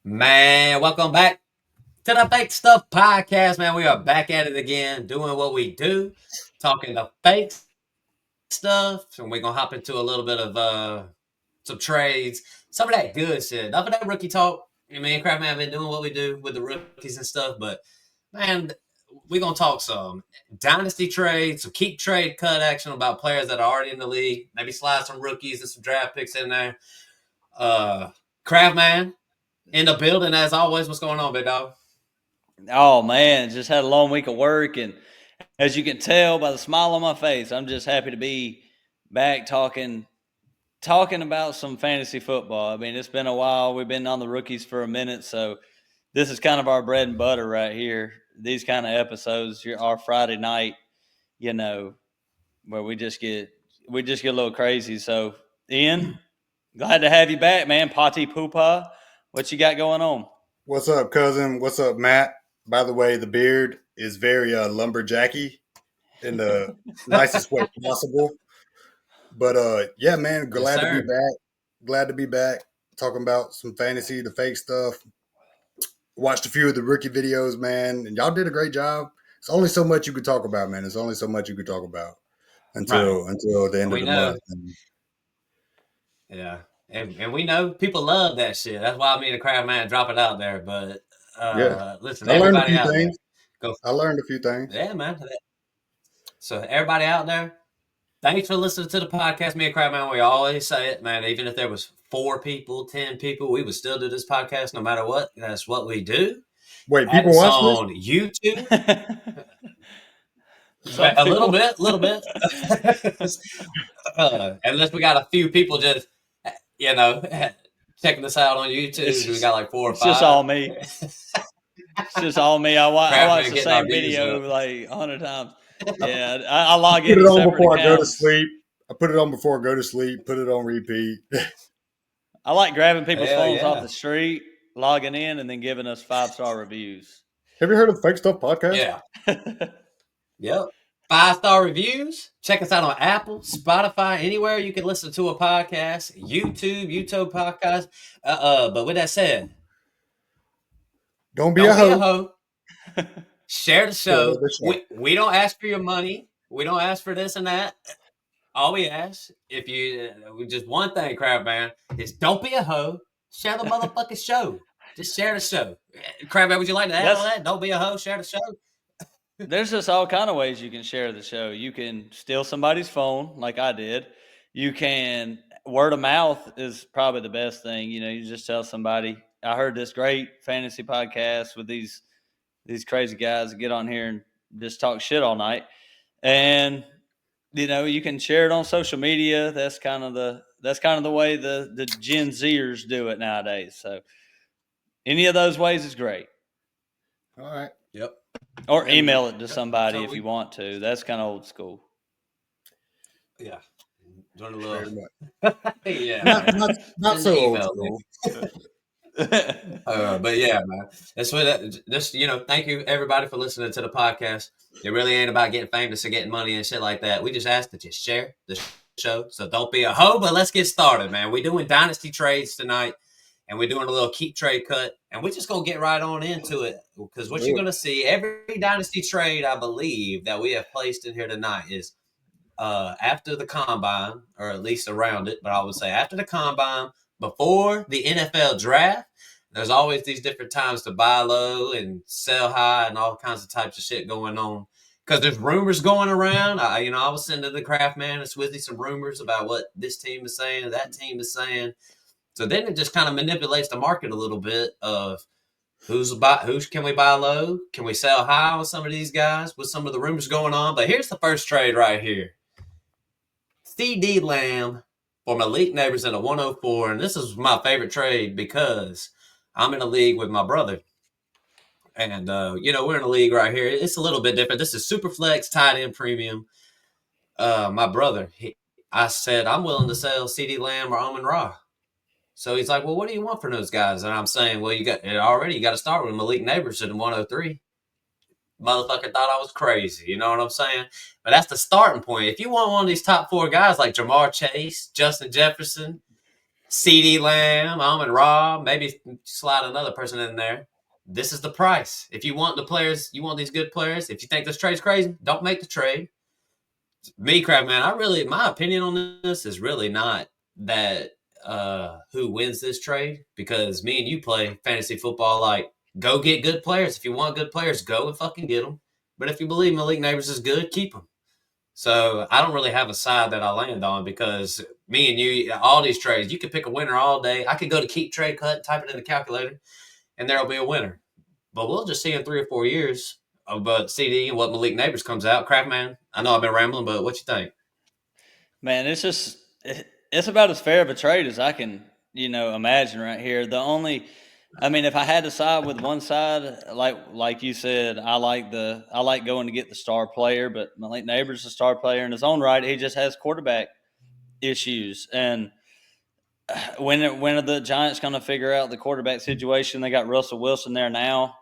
Man, welcome back to the Fake Stuff Podcast, man. We are back at it again, doing what we do, talking the fake stuff. And we're going to hop into a little bit of some trades, some of that good shit. Enough of that rookie talk. Me and Kraft have been doing what we do with the rookies and stuff. But, man, we're going to talk some dynasty trades, some keep trade cut action about players that are already in the league. Maybe slide some rookies and some draft picks in there. Kraft, man. In the building, as always. What's going on, big dog? Oh, man, just had a long week of work, and as you can tell by the smile on my face, I'm just happy to be back talking about some fantasy football. I mean, it's been a while. We've been on the rookies for a minute, so this is kind of our bread and butter right here. These kind of episodes, our Friday night, where we just get a little crazy. So, Ian, glad to have you back, man. Pati Poopa, what you got going on? What's up, cousin? What's up, Matt? By the way, the beard is very lumberjacky in the nicest way possible. But yeah, man, glad to be back. Glad to be back talking about some fantasy, the fake stuff. Watched a few of the rookie videos, man, and y'all did a great job. It's only so much you could talk about, man. It's only so much you could talk about until the end of the month. Yeah. And we know people love that shit. That's why me and the Kraft man drop it out there. But listen, I learned a everybody few out things. there. I learned a few things. Yeah, man. So everybody out there, thanks for listening to the podcast. Me and Kraft man, we always say it, man. Even if there was 4 people, 10 people, we would still do this podcast no matter what. That's what we do. Wait, people watch on this? YouTube? A little bit. Unless we got a few people just, checking us out on YouTube. We got like 4 or 5. It's just all me. It's just all me. I watch the same video like 100 times. Yeah, I log in. Put it on before I go to sleep. I put it on before I go to sleep. Put it on repeat. I like grabbing people's phones off the street, logging in, and then giving us 5-star reviews. Have you heard of the Fake Stuff Podcast? Yeah. Yep. 5-star reviews. Check us out on Apple, Spotify, anywhere you can listen to a podcast. YouTube podcast. But with that said, don't be a hoe. Share the show. We don't ask for your money. We don't ask for this and that. All we ask, if you just one thing, Kraft man, is don't be a hoe. Share the motherfucking show. Just share the show. Kraft man, would you like to add on that? Don't be a hoe. Share the show. There's just all kind of ways you can share the show. You can steal somebody's phone, like I did. You can word of mouth is probably the best thing. You just tell somebody, I heard this great fantasy podcast with these crazy guys that get on here and just talk shit all night. And you can share it on social media. That's kind of the way the Gen Zers do it nowadays. So any of those ways is great. All right. Yep. Or email it to somebody if you want to. That's kind of old school. Yeah. Doing a little. Yeah. Not so old school. But yeah, man. That's what thank you everybody for listening to the podcast. It really ain't about getting famous or getting money and shit like that. We just ask that you share the show. So don't be a hoe, but let's get started, man. We're doing dynasty trades tonight, and we're doing a little keep trade cut, and we're just gonna get right on into it because what you're gonna see every dynasty trade, I believe, that we have placed in here tonight is after the combine, or at least around it. But I would say after the combine, before the NFL draft. There's always these different times to buy low and sell high and all kinds of types of shit going on. Because there's rumors going around. I was sending the Kraft man and Swizzy some rumors about what this team is saying, that team is saying. So then it just kind of manipulates the market a little bit of who can we buy low? Can we sell high on some of these guys with some of the rumors going on? But here's the first trade right here. Ceedee Lamb for Malik Neighbors at a 104. And this is my favorite trade because I'm in a league with my brother. And, we're in a league right here. It's a little bit different. This is Superflex tight end premium. My brother, I said, I'm willing to sell Ceedee Lamb or Amon Ra. So he's like, well, what do you want from those guys? And I'm saying, well, you got to start with Malik Neighbors at 103. Motherfucker thought I was crazy. You know what I'm saying? But that's the starting point. If you want one of these top 4 guys like Jamar Chase, Justin Jefferson, Ceedee Lamb, Amon Ra, maybe slide another person in there. This is the price. If you want the players, you want these good players. If you think this trade's crazy, don't make the trade. Me, Kraft, man, my opinion on this is really not that who wins this trade, because me and you play fantasy football. Like, go get good players. If you want good players, go and fucking get them. But if you believe Malik Neighbors is good, keep him. So I don't really have a side that I land on, because me and you, all these trades, you could pick a winner all day. I could go to keep trade cut, type it in the calculator, and there'll be a winner. But we'll just see in 3 or 4 years about CD and what Malik Neighbors comes out. Crap, man, I know I've been rambling, but what you think? Man, it's about as fair of a trade as I can, imagine right here. If I had to side with one side, like you said, I like going to get the star player, but Malik Neighbors is a star player in his own right. He just has quarterback issues, and when are the Giants going to figure out the quarterback situation? They got Russell Wilson there now.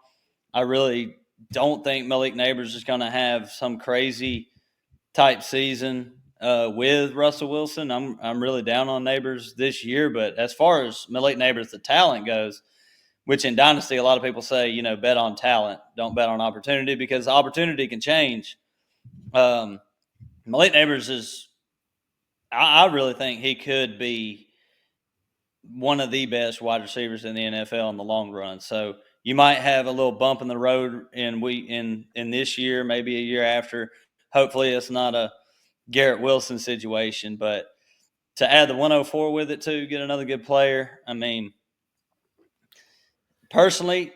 I really don't think Malik Neighbors is going to have some crazy type season with Russell Wilson. I'm really down on Neighbors this year, but as far as Malik Neighbors, the talent goes, which in Dynasty a lot of people say, bet on talent, don't bet on opportunity, because opportunity can change. Malik Neighbors I really think he could be one of the best wide receivers in the NFL in the long run. So you might have a little bump in the road in this year, maybe a year after. Hopefully it's not a Garrett Wilson situation, but to add the 104 with it too, get another good player. I mean, personally,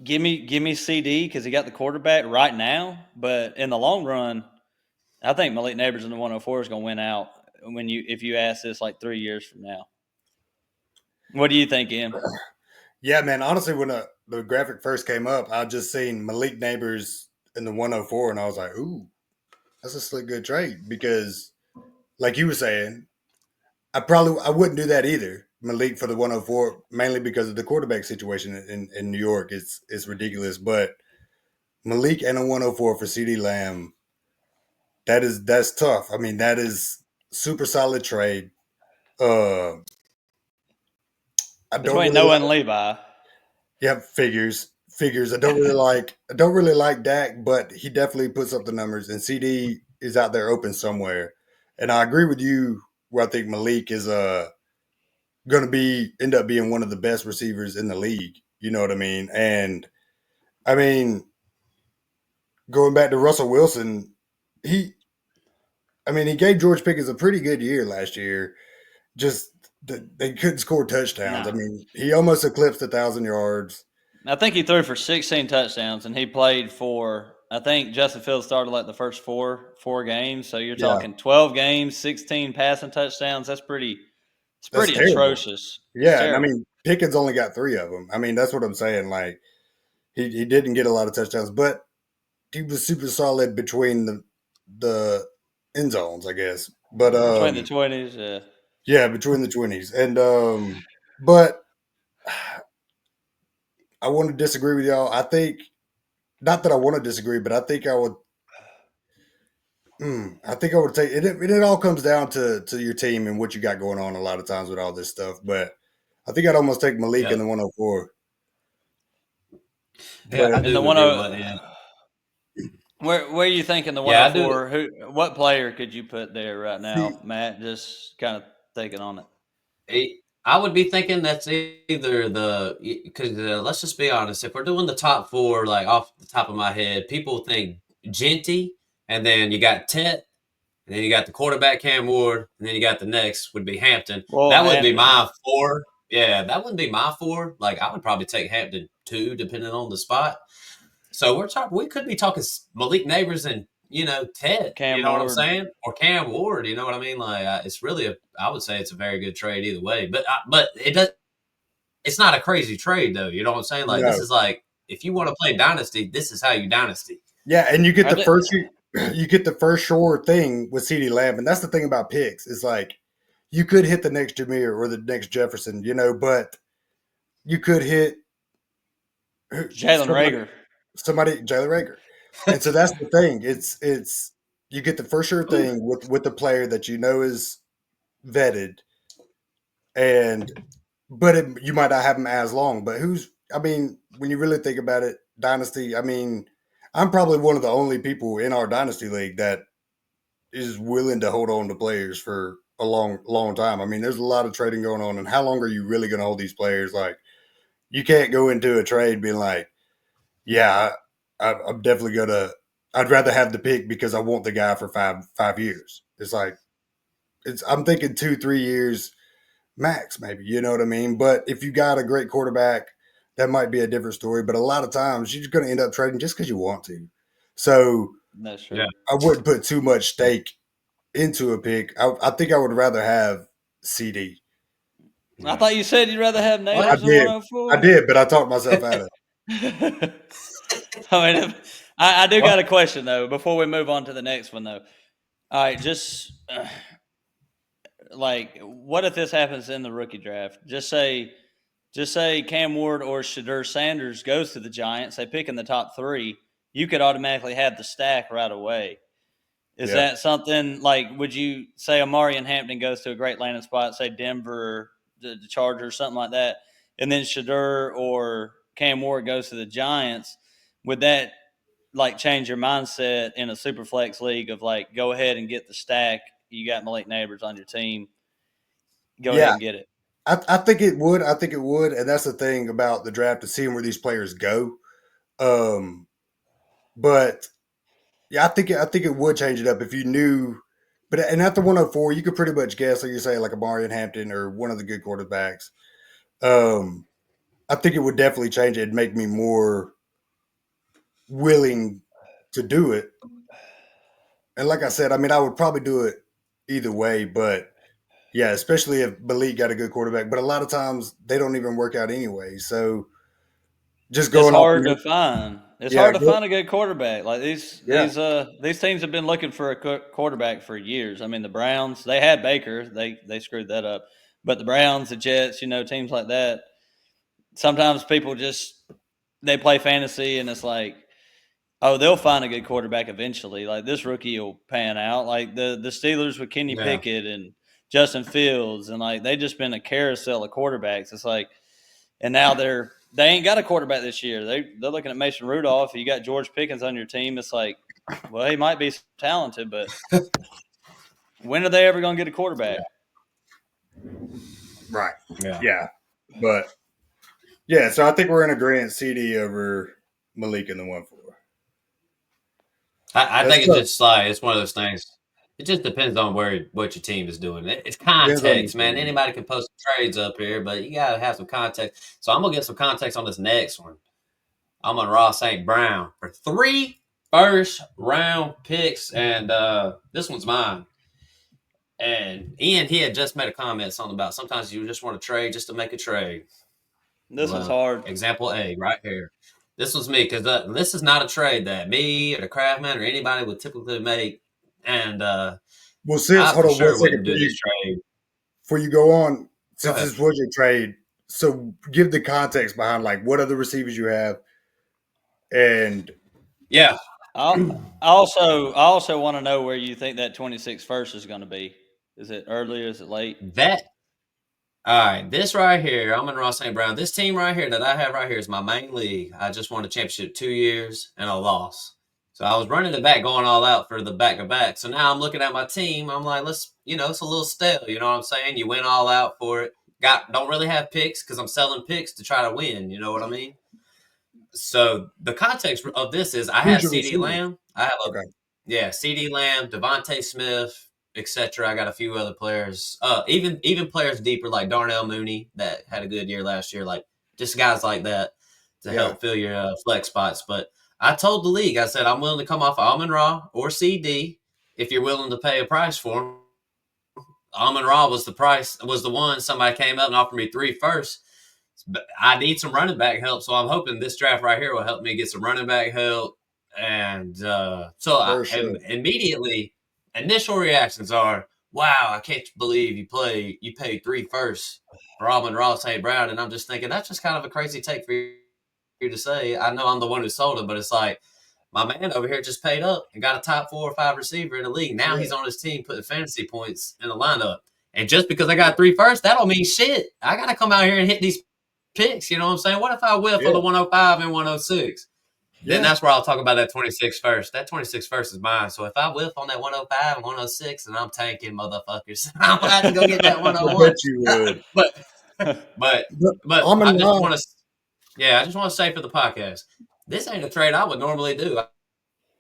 give me CD because he got the quarterback right now, but in the long run, I think Malik Neighbors in the 104 is going to win out if you ask this like 3 years from now. What do you think, Em? Yeah, man. Honestly, when the graphic first came up, I just seen Malik Neighbors in the 104, and I was like, "Ooh, that's a slick good trade." Because, like you were saying, I wouldn't do that either. Malik for the 104, mainly because of the quarterback situation in New York. It's ridiculous. But Malik and a 104 for Ceedee Lamb, that's tough. I mean, that is super solid trade. Uh, I don't Between really Noah and like. Levi. Yeah, figures. I don't really like. I don't really like Dak, but he definitely puts up the numbers. And CD is out there open somewhere. And I agree with you. Where I think Malik is going to end up being one of the best receivers in the league. You know what I mean? And I mean, going back to Russell Wilson, he gave George Pickens a pretty good year last year. Just they couldn't score touchdowns. No. I mean, he almost eclipsed 1,000 yards. I think he threw for 16 touchdowns, and he played for, I think Justin Fields started like the first four games. So you're Yeah, talking 12 games, 16 passing touchdowns. It's that's pretty terrible. atrocious. It's Yeah, and I terrible. mean Pickens only got 3 of them. I mean, that's what I'm saying. Like he didn't get a lot of touchdowns, but he was super solid between the end zones, I guess. But Between the 20s, yeah. yeah, between the 20s. And but I want to disagree with y'all. I think not that I want to disagree, but I think I would. I think I would take it. It all comes down to your team and what you got going on a lot of times with all this stuff. But I think I'd almost take Malik in Yeah, the 104. yeah, I But And the do one, agree with what. where you think in the Yeah, I do. 104? What player could you put there right see, now, Matt? Just kind of thinking on it. I would be thinking that's either because let's just be honest. If we're doing the top four, like off the top of my head, people think Genty, and then you got Tet, and then you got the quarterback Cam Ward, and then you got the next would be Hampton. Well, That would be Hampton. my four. Yeah, that wouldn't be my four. Like, I would probably take Hampton two, depending on the spot. So we could be talking Malik Neighbors and Ted. You Cam know what I'm Ward. saying? Or Cam Ward. You know what I mean? Like, it's really I would say it's a very good trade either way. But it does. It's not a crazy trade though. You know what I'm saying? Like, this no, is like, if you want to play Dynasty, this is how you Dynasty. yeah, and you get Are the they, first you get the first sure thing with Ceedee Lamb, and that's the thing about picks. Is like you could hit the next Jameer or the next Jefferson, but you could hit Jalen somebody Rager. Jalen Rager. And so that's the thing. It's you get the first sure Ooh. thing with the player that you know is vetted, But you might not have him as long. But when you really think about it, Dynasty, I'm probably one of the only people in our Dynasty league that is willing to hold on to players for a long time. There's a lot of trading going on, and how long are you really going to hold these players? Like, you can't go into a trade being like, yeah, I'm definitely gonna. I'd rather have the pick because I want the guy for 5 years. It's like I'm thinking 2-3 years max, maybe. You know what I mean? But if you got a great quarterback, that might be a different story. But a lot of times, you're just going to end up trading just because you want to. So That's true. Yeah. I wouldn't put too much stake into a pick. I think I would rather have CD. I thought you said you'd rather have I Nailers than did. 104. I did, but I talked myself out of it. I do got a question though before we move on to the next one though. All right, just like what if this happens in the rookie draft? Just say Cam Ward or Shedeur Sanders goes to the Giants. They pick in the top 3. You could automatically have the stack right away. Is that something like? Would you say Amari and Hampton goes to a great landing spot, say Denver, the Chargers, something like that, and then Shedeur or Cam Ward goes to the Giants? Would that like change your mindset in a super flex league of like go ahead and get the stack? You got Malik Neighbors on your team. Go ahead and get it. I think it would. I think it would, and that's the thing about the draft, is seeing where these players go. But yeah, I think it would change it up if you knew. But and at the 104, you could pretty much guess, like you say, like Amari and Hampton or one of the good quarterbacks. I think it would definitely change it and make me more willing to do it. And like I said, I would probably do it either way, but yeah, especially if Malik got a good quarterback. But a lot of times they don't even work out anyway. So just It's going off. hard to find. It's Yeah, hard to find a good quarterback. Like these teams have been looking for a quarterback for years. The Browns, they had Baker, they screwed that up. But the Browns, the Jets, teams like that. Sometimes people they play fantasy and it's like, oh, they'll find a good quarterback eventually. Like this rookie will pan out. Like the Steelers with Kenny Pickett and Justin Fields, and like they just been a carousel of quarterbacks. It's like, and now they ain't got a quarterback this year. They're looking at Mason Rudolph. You got George Pickens on your team. It's like, well, he might be talented, but when are they ever going to get a quarterback? Right. Yeah. But yeah, so I think we're in agreement. CD over Malik in the 1-4. I think it's just like it's one of those things. It just depends on what your team is doing. It's context, man. Anybody can post trades up here, but you gotta have some context. So I'm gonna get some context on this next one. Amon Ra St. Brown for 3 first-round picks, and this one's mine. And Ian, he had just made a comment something about sometimes you just want to trade just to make a trade. This one's hard. Example A, right here. This was me because this is not a trade that me or the Craftman or anybody would typically make. And well, since hold on one second do this trade. Before you go on, since this was your trade, so give the context behind like what other receivers you have, and yeah. I also want to know where you think that 26 first is going to be. Is it early or is it late? All right, this right here, Amon Ra St. Brown. This team right here that I have right here is my main league. I just won a championship 2 years and a loss. So I was running it back, going all out for the back-to-back. So now I'm looking at my team. I'm like, it's a little stale. You know what I'm saying? You went all out for it. Don't really have picks because I'm selling picks to try to win. You know what I mean? So the context of this is I have Ceedee Lamb. I have Ceedee Lamb, Devontae Smith, etc. I got a few other players, even players deeper like Darnell Mooney that had a good year last year, like just guys like that to help fill your flex spots. But I told the league, I said I'm willing to come off Amon Ra or CD if you're willing to pay a price for him. Amon Ra was the one. Somebody came up and offered me 3 firsts. But I need some running back help, so I'm hoping this draft right here will help me get some running back help. And immediately, initial reactions are, "Wow, I can't believe you paid 3 firsts for Amon Ra St. Brown." And I'm just thinking that's just kind of a crazy take for you to say. I know I'm the one who sold it, but it's like my man over here just paid up and got a top 4 or 5 receiver in the league. Now he's on his team putting fantasy points in the lineup. And just because I got 3 first, that don't mean shit. I got to come out here and hit these picks. You know what I'm saying? What if I whiff on the 105 and 106? Then that's where I'll talk about that 26 first. That 26 first is mine. So if I whiff on that 105 and 106, and I'm tanking, motherfuckers, I'm going to have to go get that 101. I bet you would. but I just want to, I just want to say for the podcast, this ain't a trade I would normally do.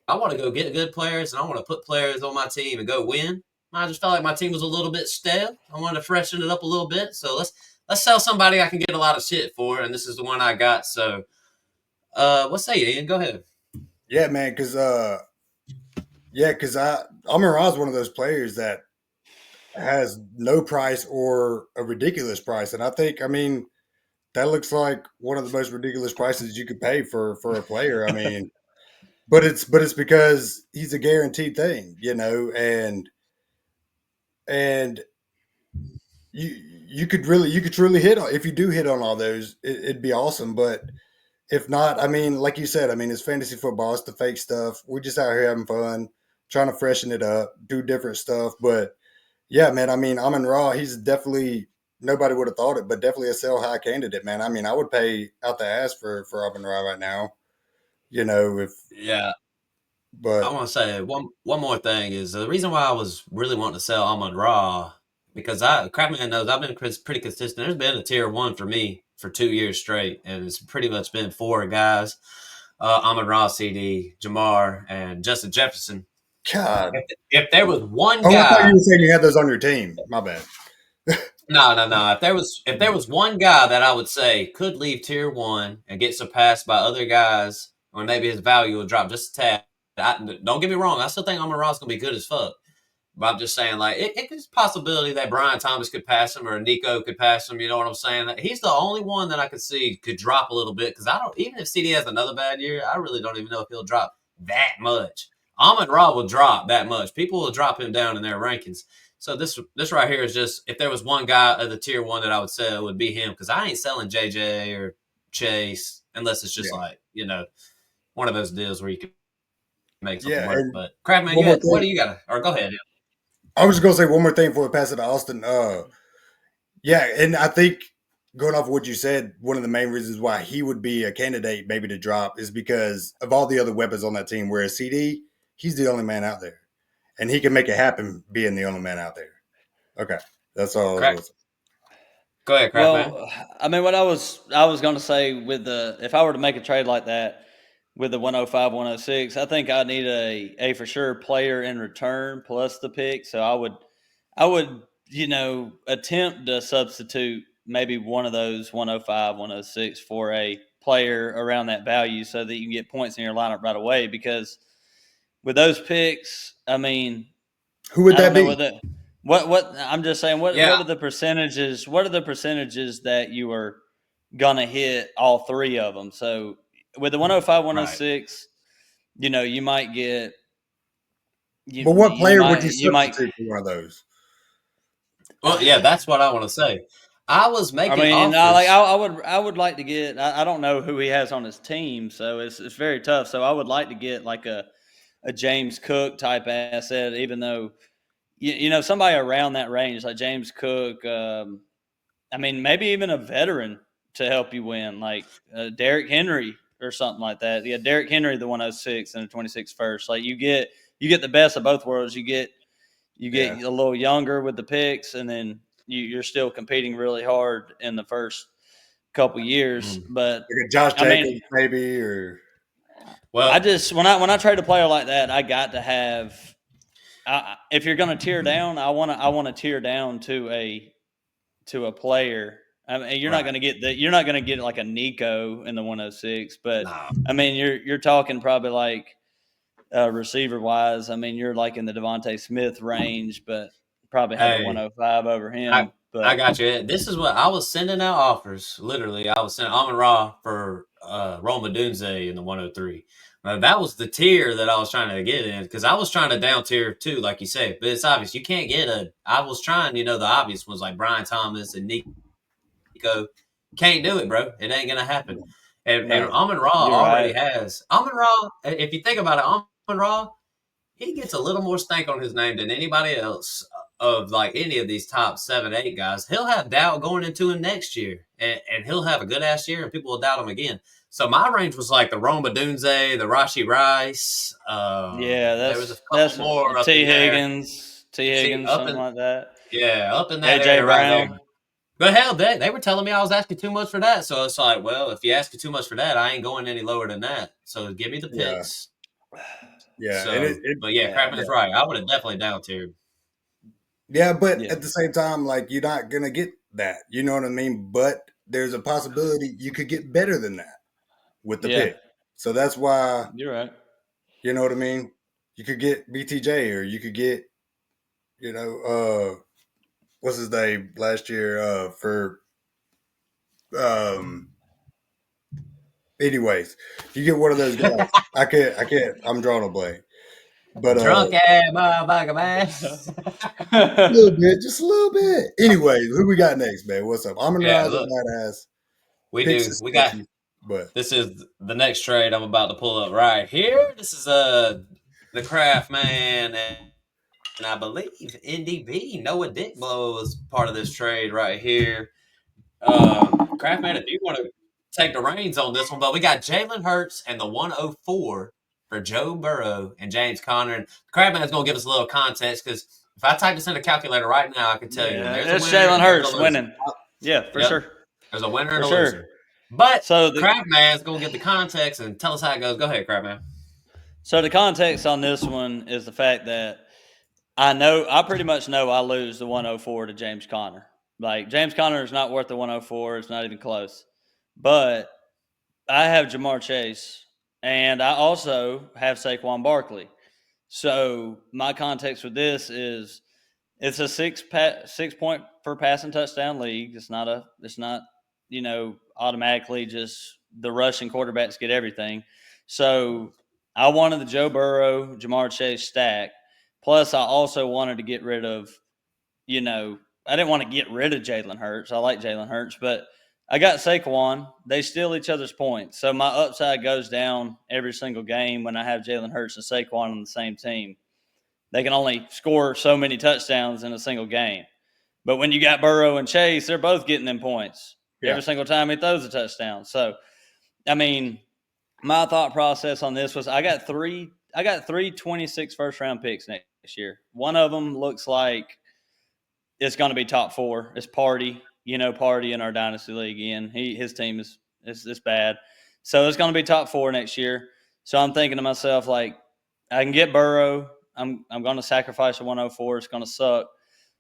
I want to go get good players, and I want to put players on my team and go win. I just felt like my team was a little bit stale. I wanted to freshen it up a little bit. So let's sell somebody I can get a lot of shit for, and this is the one I got. So, what say you, Ian? Go ahead. Yeah, man, because Amon Ra is one of those players that has no price or a ridiculous price, and I think, I mean, that looks like one of the most ridiculous prices you could pay for a player. I mean, but it's because he's a guaranteed thing, you know, and you could truly hit on, if you do hit on all those, it'd be awesome. But if not, I mean, like you said, I mean, it's fantasy football, it's the fake stuff. We're just out here having fun, trying to freshen it up, do different stuff. But yeah, man, I mean, Amon Ra, he's definitely, nobody would have thought it, but definitely a sell high candidate, man. I mean, I would pay out the ass for Amon Ra right now, you know, but I want to say one more thing is the reason why I was really wanting to sell Amon Ra, because Craftman knows I've been pretty consistent. There's been a tier 1 for me for 2 years straight, and it's pretty much been 4 guys: Amon Ra, Ceedee, Jamar, and Justin Jefferson. God, if there was one guy, I thought you were saying you had those on your team. My bad. No. If there was one guy that I would say could leave tier 1 and get surpassed by other guys, or maybe his value will drop just a tad. Don't get me wrong. I still think Amon Ra's going to be good as fuck. But I'm just saying, like, it's a possibility that Brian Thomas could pass him or Nico could pass him. You know what I'm saying? He's the only one that I could see could drop a little bit, because even if Ceedee has another bad year, I really don't even know if he'll drop that much. Amon Ra will drop that much. People will drop him down in their rankings. So this right here is just, if there was one guy of the tier 1 that I would sell, it would be him, because I ain't selling JJ or Chase unless it's just like, you know, one of those deals where you can make something work. But Craftman, what do you got? Or go ahead. I was just gonna say one more thing before we pass it to Austin. Yeah, and I think, going off of what you said, one of the main reasons why he would be a candidate maybe to drop is because of all the other weapons on that team. Whereas Ceedee, he's the only man out there, and he can make it happen being the only man out there. Okay, that's all. Go ahead, Craftman. Well, I mean, what I was going to say with if I were to make a trade like that with the 105, 106, I think I need a for sure player in return plus the pick. So I would, you know, attempt to substitute maybe one of those 105, 106 for a player around that value so that you can get points in your lineup right away. Because with those picks, I mean, who would that be? What I'm just saying, what are the percentages? What are the percentages that you are gonna hit all 3 of them? So with the 105, 106, you know, you might get. But what player would you substitute for one of those? Well, yeah, that's what I want to say. I was making. I would like to get. I don't know who he has on his team, so it's very tough. So I would like to get like a James Cook type asset, even though. You know, somebody around that range, like James Cook, I mean, maybe even a veteran to help you win, like Derrick Henry or something like that. Yeah, Derrick Henry, the 106 and the 26 first. Like you get the best of both worlds. You get a little younger with the picks, and then you're still competing really hard in the first couple years. But like a Josh Jacobs, maybe, or well, I just when I trade a player like that, I got to have. If you're going to tear down, I want to tear down to a player. I mean, you're not going to get like a Nico in the 106, but I mean, you're talking probably like receiver wise. I mean, you're like in the Devontae Smith range, but probably have a 105 over him. I got you. This is what I was sending out offers. Literally, I was sending Amon Ra for Roma Dunze in the 103. That was the tier that I was trying to get in, because I was trying to down tier too, like you said. But it's obvious you can't get I was trying, you know, the obvious ones like Brian Thomas and Nico. Can't do it, bro. It ain't gonna happen. And Amon Ra already has. Amon Ra, if you think about it, Amon Ra, he gets a little more stank on his name than anybody else. of like any of these top 7, 8 guys, he'll have doubt going into him next year, and he'll have a good ass year, and people will doubt him again. So my range was like the Rome Odunze, the Rashi Rice. Yeah, There was a that's couple more up T. in there. Higgins, See, up something in like that. up in that AJ area right there. Brown. But hell, they were telling me I was asking too much for that. So it's like, well, if you ask too much for that, I ain't going any lower than that. So give me the Yeah. picks. Yeah. And So, but yeah, Crabman is right. I would have definitely down tiered. Yeah, but Yeah. at the same time, like you're not gonna get that. You know what I mean? But there's a possibility you could get better than that with the Yeah. pick. So that's why, You're right. you know what I mean? You could get BTJ, or you could get, what's his name last year for anyways, you get one of those guys. I can't I'm drawing a blank. But Drunk ass motherfucker, man. a little bit, just a little bit. Anyway, who we got next, man? What's up? Amon Yeah, Ra look, badass. we Picks do. is We got sketchy, but this is the next trade I'm about to pull up right here. This is the Kraft man, and I believe NDB Noah Dick Blow is part of this trade right here. Kraft man, if you want to take the reins on this one, but we got Jalen Hurts and the 104 for Joe Burrow and James Conner. And Kraft man is going to give us a little context because if I type this in the calculator right now, I can tell you when there's a It's winner Jalen and there's a Hurts loser. winning. Yeah, for Yep, sure. there's a winner For and a sure. loser. But So Kraft man is going to give the context and tell us how it goes. Go ahead, Kraft man. So the context on this one is the fact that I pretty much know I lose the 104 to James Conner. Like James Conner is not worth the 104. It's not even close. But I have Jamar Chase, and I also have Saquon Barkley. So my context with this is it's a 6 point per passing touchdown league. It's not automatically just the rushing quarterbacks get everything. So I wanted the Joe Burrow, Jamar Chase stack. Plus, I also wanted to get rid of, I didn't want to get rid of Jalen Hurts. I like Jalen Hurts, but I got Saquon. They steal each other's points. So my upside goes down every single game when I have Jalen Hurts and Saquon on the same team. They can only score so many touchdowns in a single game. But when you got Burrow and Chase, they're both getting them points every single time he throws a touchdown. So, I mean, my thought process on this was I got three 26 first round picks next year. One of them looks like it's going to be top 4. It's Party in our Dynasty League again. His team is bad. So it's going to be top 4 next year. So I'm thinking to myself, like, I can get Burrow. I'm going to sacrifice a 104. It's going to suck.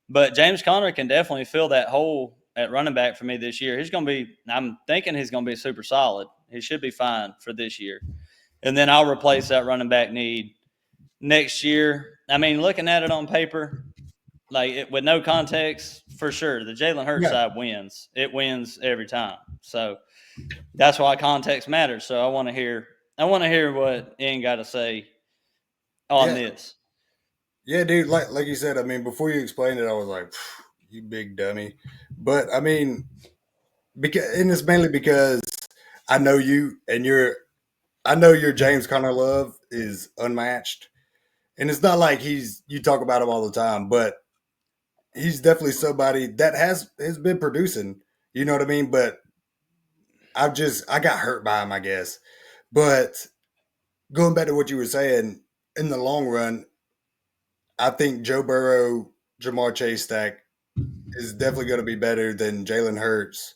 But James Conner can definitely fill that hole at running back for me this year. I'm thinking he's going to be super solid. He should be fine for this year. And then I'll replace that running back need next year. I mean, looking at it on paper, with no context, for sure, the Jalen Hurts side wins. It wins every time. So that's why context matters. So I want to hear what Ian got to say on this. Yeah, dude, like you said, I mean, before you explained it, I was like, you big dummy. But I mean, and it's mainly because I know you and I know your James Conner love is unmatched. And it's not like you talk about him all the time, but he's definitely somebody that has been producing, you know what I mean? But I got hurt by him, I guess. But going back to what you were saying, in the long run, I think Joe Burrow, Jamar Chase stack is definitely going to be better than Jalen Hurts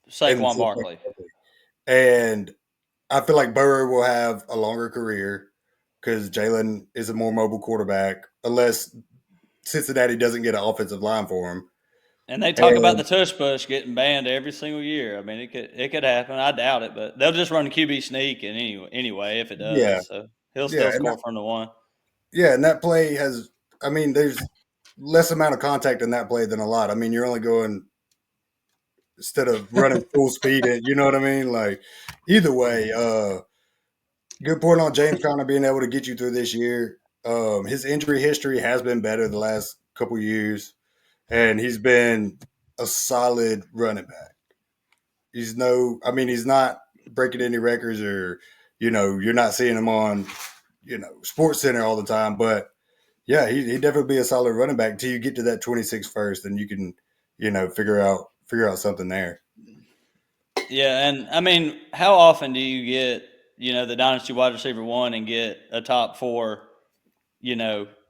and Saquon Barkley. And I feel like Burrow will have a longer career because Jalen is a more mobile quarterback, unless Cincinnati doesn't get an offensive line for him. And they talk about the tush push getting banned every single year. I mean, it could happen. I doubt it, but they'll just run the QB sneak and anyway if it does. Yeah. So he'll still score from the one. Yeah, and that play there's less amount of contact in that play than a lot. I mean, you're only going instead of running full speed, you know what I mean? Like either way, good point on James Conner being able to get you through this year. His injury history has been better the last couple years, and he's been a solid running back. He's not breaking any records or, you're not seeing him on, Sports Center all the time, but, Yeah, he definitely be a solid running back until you get to that 26 first, then you can, figure out something there. Yeah, and I mean, how often do you get, the dynasty wide receiver one and get a top four,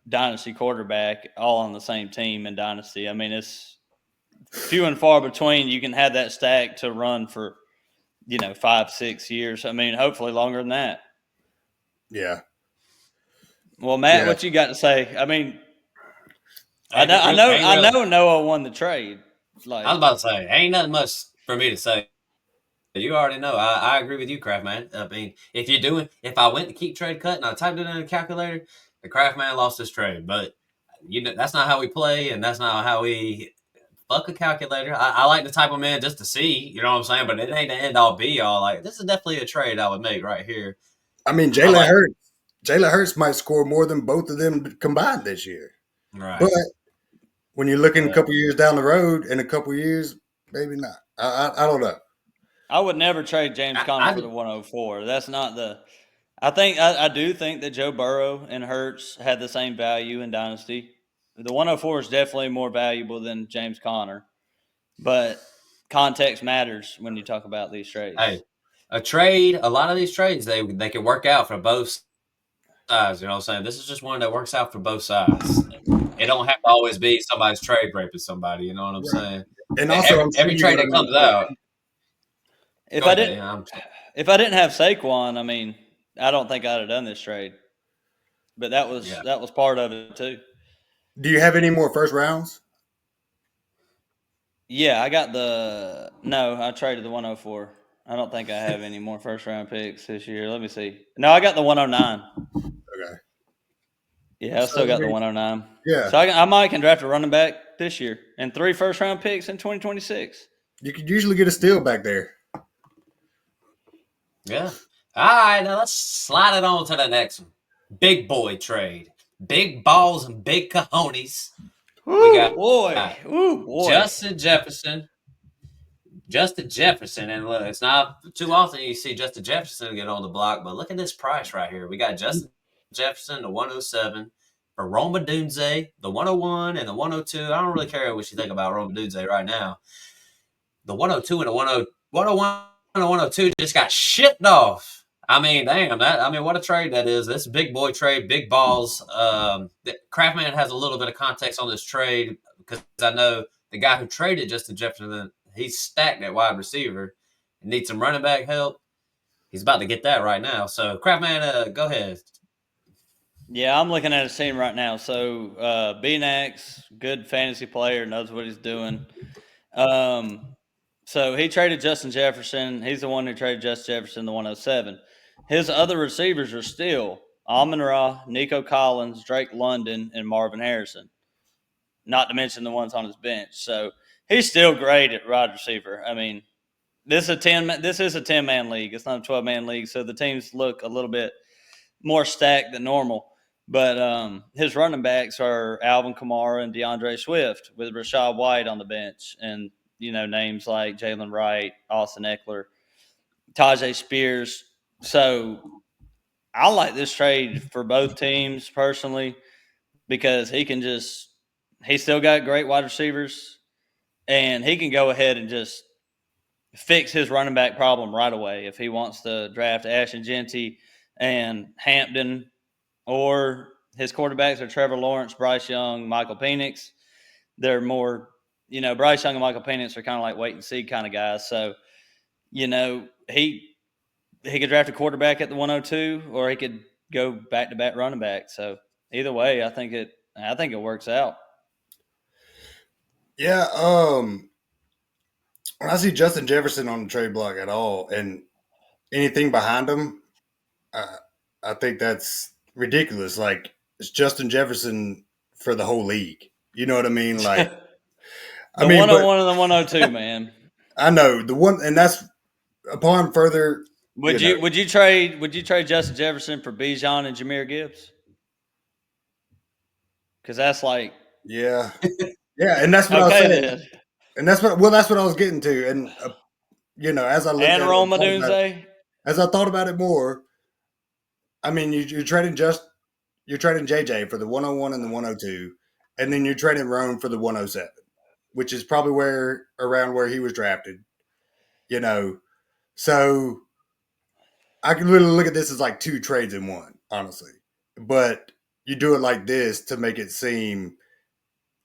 dynasty quarterback all on the same team in dynasty? I mean, it's few and far between. You can have that stack to run for, 5-6 years. I mean, hopefully longer than that. Yeah. Well, Matt, Yeah. what you got to say? I mean, I Ain't, know, I really, know, ain't I really. know Noah won the trade. I was Like, about to say, ain't nothing much for me to say. You already know. I agree with you, Kraft man. I mean, if I went to keep trade cut and I typed it in a calculator, the Kraft man lost his trade. But that's not how we play, and that's not how we fuck a calculator. I like to type them in just to see, you know what I'm saying? But it ain't the end all be all. Like, this is definitely a trade I would make right here. I mean, I like Jalen Hurts might score more than both of them combined this year. right. But when you're looking a Yeah. couple years down the road, in a couple years, maybe not. I don't know. I would never trade James Conner for the 104. That's not the. I do think that Joe Burrow and Hurts had the same value in Dynasty. The 104 is definitely more valuable than James Conner, but context matters when you talk about these trades. Hey, a lot of these trades, they can work out for both sides. You know what I'm saying? This is just one that works out for both sides. It don't have to always be somebody's trade raping somebody. You know what I'm saying? And also, Every trade that comes out. If Go I ahead, didn't, if I didn't have Saquon, I mean, I don't think I'd have done this trade. But that was part of it too. Do you have any more first rounds? Yeah, I got I traded the 104. I don't think I have any more first round picks this year. Let me see. No, I got the 109. Okay. Yeah, I still got the 109. Yeah. So I might can draft a running back this year and 3 first round picks in 2026. You could usually get a steal back there. Yeah. All right, now let's slide it on to the next one. Big boy trade. Big balls and big cojones. Ooh, We got boy. Ooh, boy. Justin Jefferson. And look, it's not too often you see Justin Jefferson get on the block, but look at this price right here. We got Justin Jefferson, the 107, for Roma Dunze, the 101 and the 102. I don't really care what you think about Roma Dunze right now. The 102 and the 101 and the 102 just got shipped off. I mean, damn, what a trade that is. This big boy trade, big balls. Kraftman has a little bit of context on this trade because I know the guy who traded Justin Jefferson, he's stacked at wide receiver and needs some running back help. He's about to get that right now. So, Kraftman, go ahead. Yeah, I'm looking at his team right now. So, B-Nax, good fantasy player, knows what he's doing. So he traded Justin Jefferson. He's the one who traded Justin Jefferson, the 107. His other receivers are still Amon Ra, Nico Collins, Drake London, and Marvin Harrison. Not to mention the ones on his bench. So he's still great at wide receiver. I mean, this is a 10-man league. It's not a 12-man league, so the teams look a little bit more stacked than normal. But his running backs are Alvin Kamara and DeAndre Swift with Rachaad White on the bench, and names like Jalen Wright, Austin Eckler, Tajay Spears. So I like this trade for both teams personally because he's still got great wide receivers, and he can go ahead and just fix his running back problem right away if he wants to draft Ashton Genty and Hampton, or his quarterbacks are Trevor Lawrence, Bryce Young, Michael Penix. They're more, Bryce Young and Michael Penix are kind of like wait and see kind of guys. So, he could draft a quarterback at the 102, or he could go back to back running back. So either way, I think it works out. Yeah. When I see Justin Jefferson on the trade block at all, and anything behind him, I think that's ridiculous. Like, it's Justin Jefferson for the whole league. You know what I mean? Like, The 101 and the 102, man. I know the one, and that's upon further. Would you trade Justin Jefferson for Bijan and Jahmyr Gibbs? Because that's like yeah, and that's what I was saying. then. And that's what I was getting to. And as I looked and at Roma it, Dunze. as I thought about it more, I mean, you're trading you're trading JJ for the 101 and the 102, and then you're trading Rome for the 107, which is probably around where he was drafted. So I can literally look at this as like two trades in one, honestly. But you do it like this to make it seem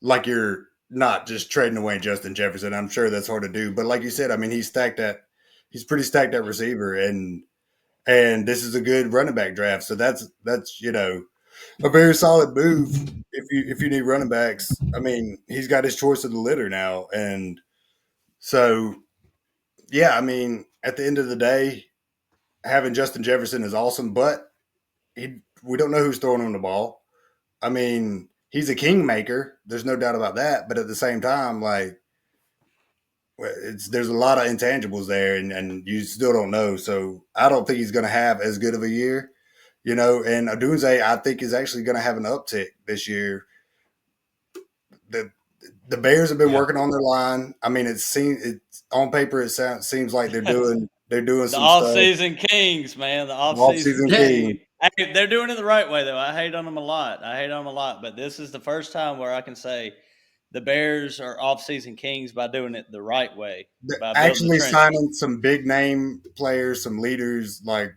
like you're not just trading away Justin Jefferson. I'm sure that's hard to do, but like you said, I mean, he's pretty stacked at receiver, and this is a good running back draft. So that's a very solid move if you need running backs. I mean, he's got his choice of the litter now, and so yeah, I mean, at the end of the day, having Justin Jefferson is awesome, but we don't know who's throwing him the ball. I mean, he's a kingmaker. There's no doubt about that. But at the same time, like, there's a lot of intangibles there, and you still don't know. So I don't think he's going to have as good of a year, And Odunze, I think, is actually going to have an uptick this year. The Bears have been working on their line. I mean, it's on paper it seems like they're doing the some off-season kings, man. The off-season king. Hey, they're doing it the right way, though. I hate on them a lot. But this is the first time where I can say the Bears are off-season kings by doing it the right way. They're actually signing some big name players, some leaders. Like,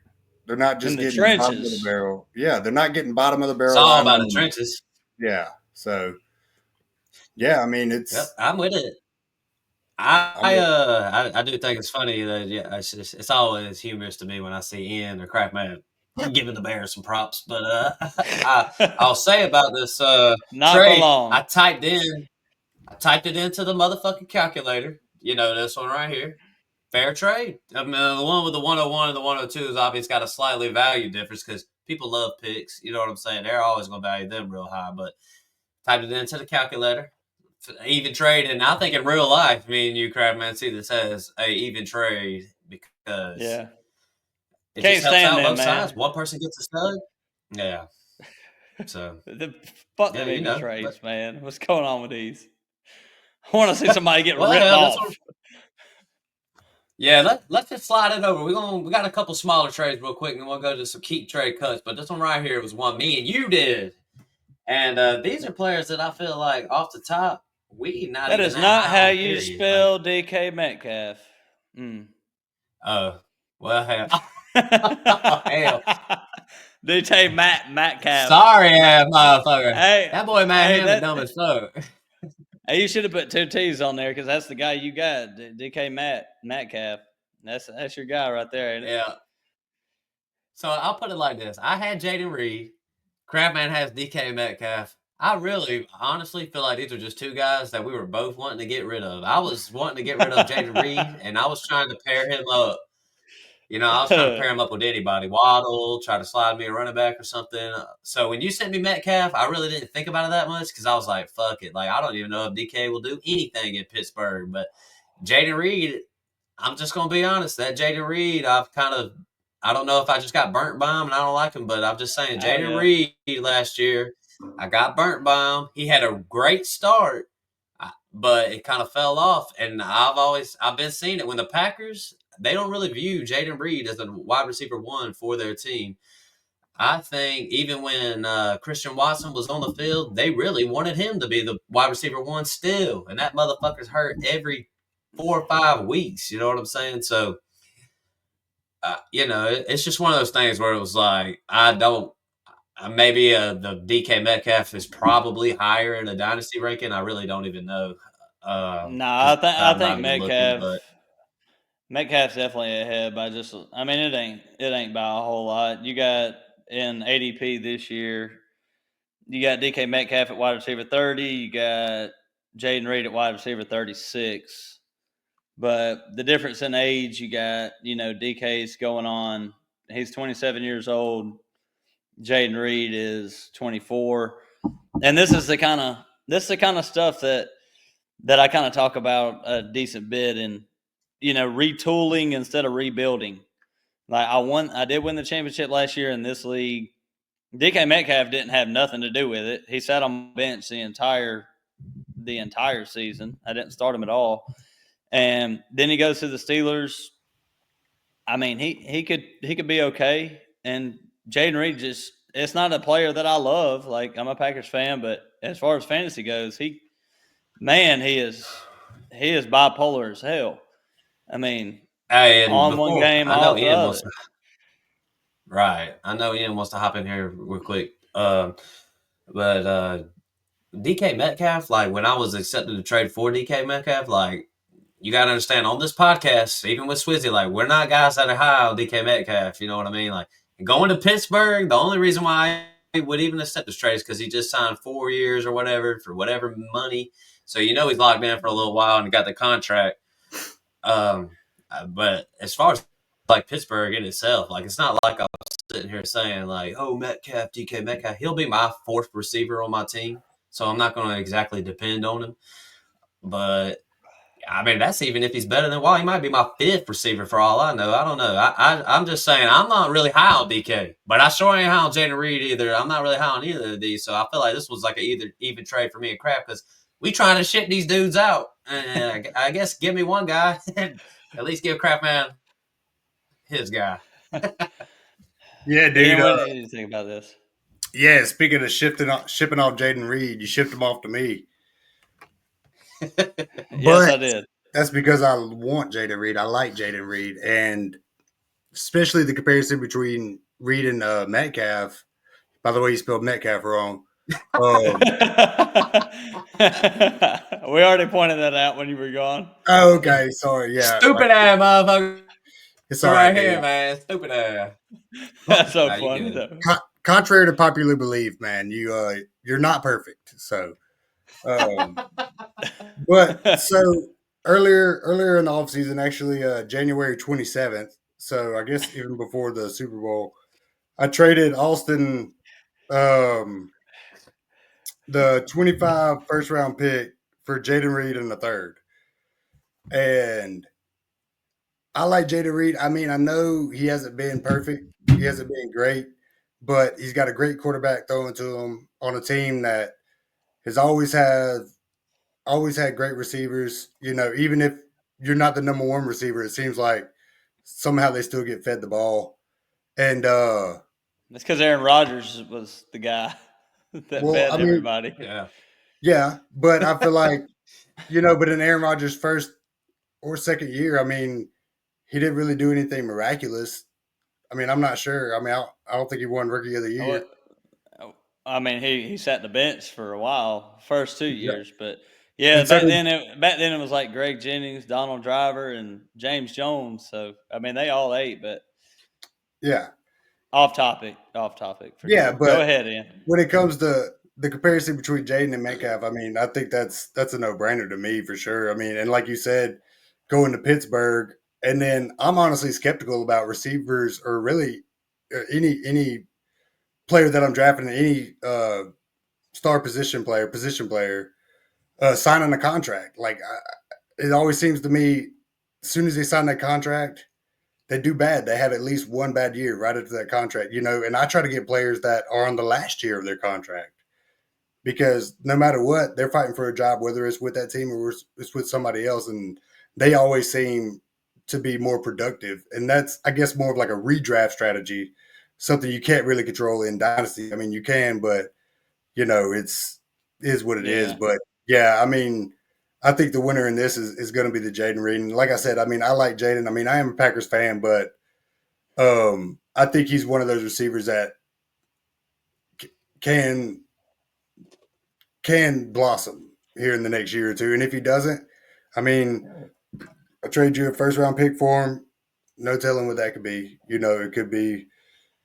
they're not just getting bottom of the barrel. Yeah, they're not getting bottom of the barrel. It's all about the trenches. Yeah. So, yeah, I mean, I'm with it. I do think it's funny that it's always humorous to me when I see Ian or Kraft Man giving the Bears some props. But I'll say about this trade, I typed it into the motherfucking calculator. This one right here. Fair trade. I mean, the one with the 101 and the 102 is obviously got a slightly value difference because people love picks. You know what I'm saying? They're always going to value them real high. But typed it into the calculator. Even trade, and I think in real life, me and you, Crabman, see this as a even trade because it just helps out both sides. One person gets a stud. Yeah. So fuck them even trades, man. What's going on with these? I want to see somebody get ripped off. Yeah, let's just slide it over. We got a couple smaller trades real quick, and we'll go to some keep trade cuts. But this one right here was one me and you did. And these are players that I feel like off the top, that is not how you spell DK Metcalf. Oh, well, hell. DK Metcalf. Sorry, motherfucker. Hey, that boy, man, him dumb as fuck. Hey, you should have put two T's on there because that's the guy you got, DK Metcalf. That's your guy right there, ain't it? Yeah. So I'll put it like this: I had Jaden Reed. Crabman has DK Metcalf. I really, honestly feel like these are just two guys that we were both wanting to get rid of. I was wanting to get rid of Jaden Reed, and I was trying to pair him up. I was trying to pair him up with anybody. Waddle, try to slide me a running back or something. So when you sent me Metcalf, I really didn't think about it that much because I was like, fuck it. Like, I don't even know if DK will do anything in Pittsburgh. But Jaden Reed, I'm just going to be honest. That Jaden Reed, I don't know if I just got burnt by him and I don't like him, but I'm just saying, Jaden Reed last year, I got burnt by him. He had a great start, but it kind of fell off. And I've been seeing it when the Packers, they don't really view Jaden Reed as a wide receiver one for their team. I think even when Christian Watson was on the field, they really wanted him to be the wide receiver one still. And that motherfucker's hurt every 4 or 5 weeks. You know what I'm saying? So, it's just one of those things where it was like, maybe the DK Metcalf is probably higher in the dynasty ranking. I really don't even know. I think Metcalf's definitely ahead by it ain't by a whole lot. You got in ADP this year, you got DK Metcalf at wide receiver 30, you got Jaden Reed at wide receiver 36. But the difference in age, you got, DK's going on. He's 27 years old. Jaden Reed is 24. And this is the kind of stuff that I kind of talk about a decent bit in, retooling instead of rebuilding. Like I did win the championship last year in this league. DK Metcalf didn't have nothing to do with it. He sat on the bench the entire season. I didn't start him at all. And then he goes to the Steelers. I mean, he could be okay. And Jaden Reed just it's not a player that I love. Like, I'm a Packers fan, but as far as fantasy goes, he is bipolar as hell. I mean, Hey, and on one before game, I know off the Ian wants other. to, right. I know Ian wants to hop in here real quick. But DK Metcalf, like when I was accepted to trade for DK Metcalf, like you got to understand on this podcast, even with Swizzy, like we're not guys that are high on DK Metcalf. You know what I mean? Like going to Pittsburgh, the only reason why I would even accept this trade is because he just signed 4 years or whatever for whatever money. So you know he's locked in for a little while and got the contract. But as far as like Pittsburgh in itself, like it's not like I'm sitting here saying like, oh Metcalf, DK Metcalf, he'll be my fourth receiver on my team. So I'm not going to exactly depend on him. But I mean, that's even if he's better than Wall. He might be my fifth receiver for all I know. I don't know. I'm just saying I'm not really high on DK, but I sure ain't high on Jaden Reed either. I'm not really high on either of these. So I feel like this was like an either even trade for me and Kraft because we trying to ship these dudes out. And I guess give me one guy and at least give Kraft man his guy. Yeah, dude. Ian, what do you think about this? Yeah, speaking of shipping off Jaden Reed, you shipped him off to me. Yes, But I did. that's because I want Jaden Reed. I like Jaden Reed, and especially the comparison between Reed and Metcalf. By the way, you spelled Metcalf wrong. We already pointed that out when you were gone. Okay, sorry. Yeah, Stupid ass motherfucker it's all right right, here, dude. man. Stupid ass. That's so Nah, you funny, good. though. Contrary to popular belief, man, you're not perfect. So, but so earlier in the offseason, actually January 27th. So I guess even before the Super Bowl, I traded Austin the 25 first round pick for Jaden Reed in the third. And I like Jaden Reed. I mean, I know he hasn't been perfect. He hasn't been great, but he's got a great quarterback throwing to him on a team that has always had great receivers. You know, even if you're not the number one receiver, it seems like somehow they still get fed the ball. And That's because Aaron Rodgers was the guy that well, fed I mean, everybody. Yeah. yeah, but I feel like but in Aaron Rodgers' first or second year, I mean, he didn't really do anything miraculous. I mean, I'm not sure. I mean, I don't think he won Rookie of the Year. I mean, he sat the bench for a while, first 2 years, but yeah, And so, back then it was like Greg Jennings, Donald Driver, and James Jones. So I mean, they all ate, but yeah, off topic for yeah. sure. Go But ahead, Ian. when it comes to the comparison between Jaden and Metcalf, I mean, I think that's a no brainer to me for sure. I mean, and like you said, going to Pittsburgh, and then I'm honestly skeptical about receivers or really any player that I'm drafting, any star position player signing a contract. Like it always seems to me, as soon as they sign that contract, they do bad. They have at least one bad year right into that contract, And I try to get players that are on the last year of their contract because no matter what, they're fighting for a job, whether it's with that team or it's with somebody else, and they always seem to be more productive. And that's, I guess, more of like a redraft strategy, something you can't really control in Dynasty. I mean, you can, but it's is what it is. Yeah. But yeah, I mean, I think the winner in this is going to be the Jaden Reed. And like I said, I mean, I like Jaden. I mean, I am a Packers fan, but I think he's one of those receivers that can blossom here in the next year or two. And if he doesn't, I mean, I trade you a first round pick for him. No telling what that could be. It could be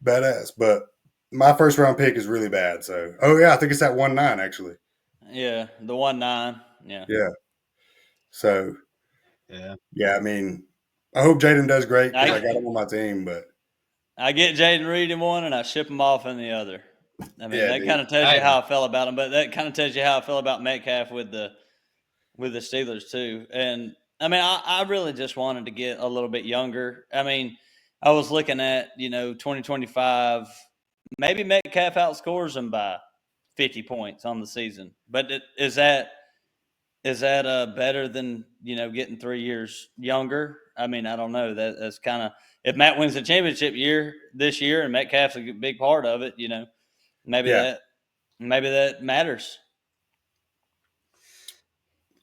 badass. But my first round pick is really bad. So, oh yeah, I think it's at 1-9 actually. Yeah, the 1-9. Yeah. Yeah. So Yeah. yeah, I mean, I hope Jaden does great because I I got him on my team. But I get Jaden Reed in one, and I ship him off in the other. I mean, yeah, that dude. kind of tells you Hey, how I felt about him, but that kind of tells you how I feel about Metcalf with the Steelers too. And I mean, I really just wanted to get a little bit younger. I mean, I was looking at 2025. Maybe Metcalf outscores him by 50 points on the season, but is that Is that better than getting 3 years younger? I mean, I don't know. That's kind of, if Matt wins the championship this year, and Metcalf's a big part of it. Maybe Yeah. that matters.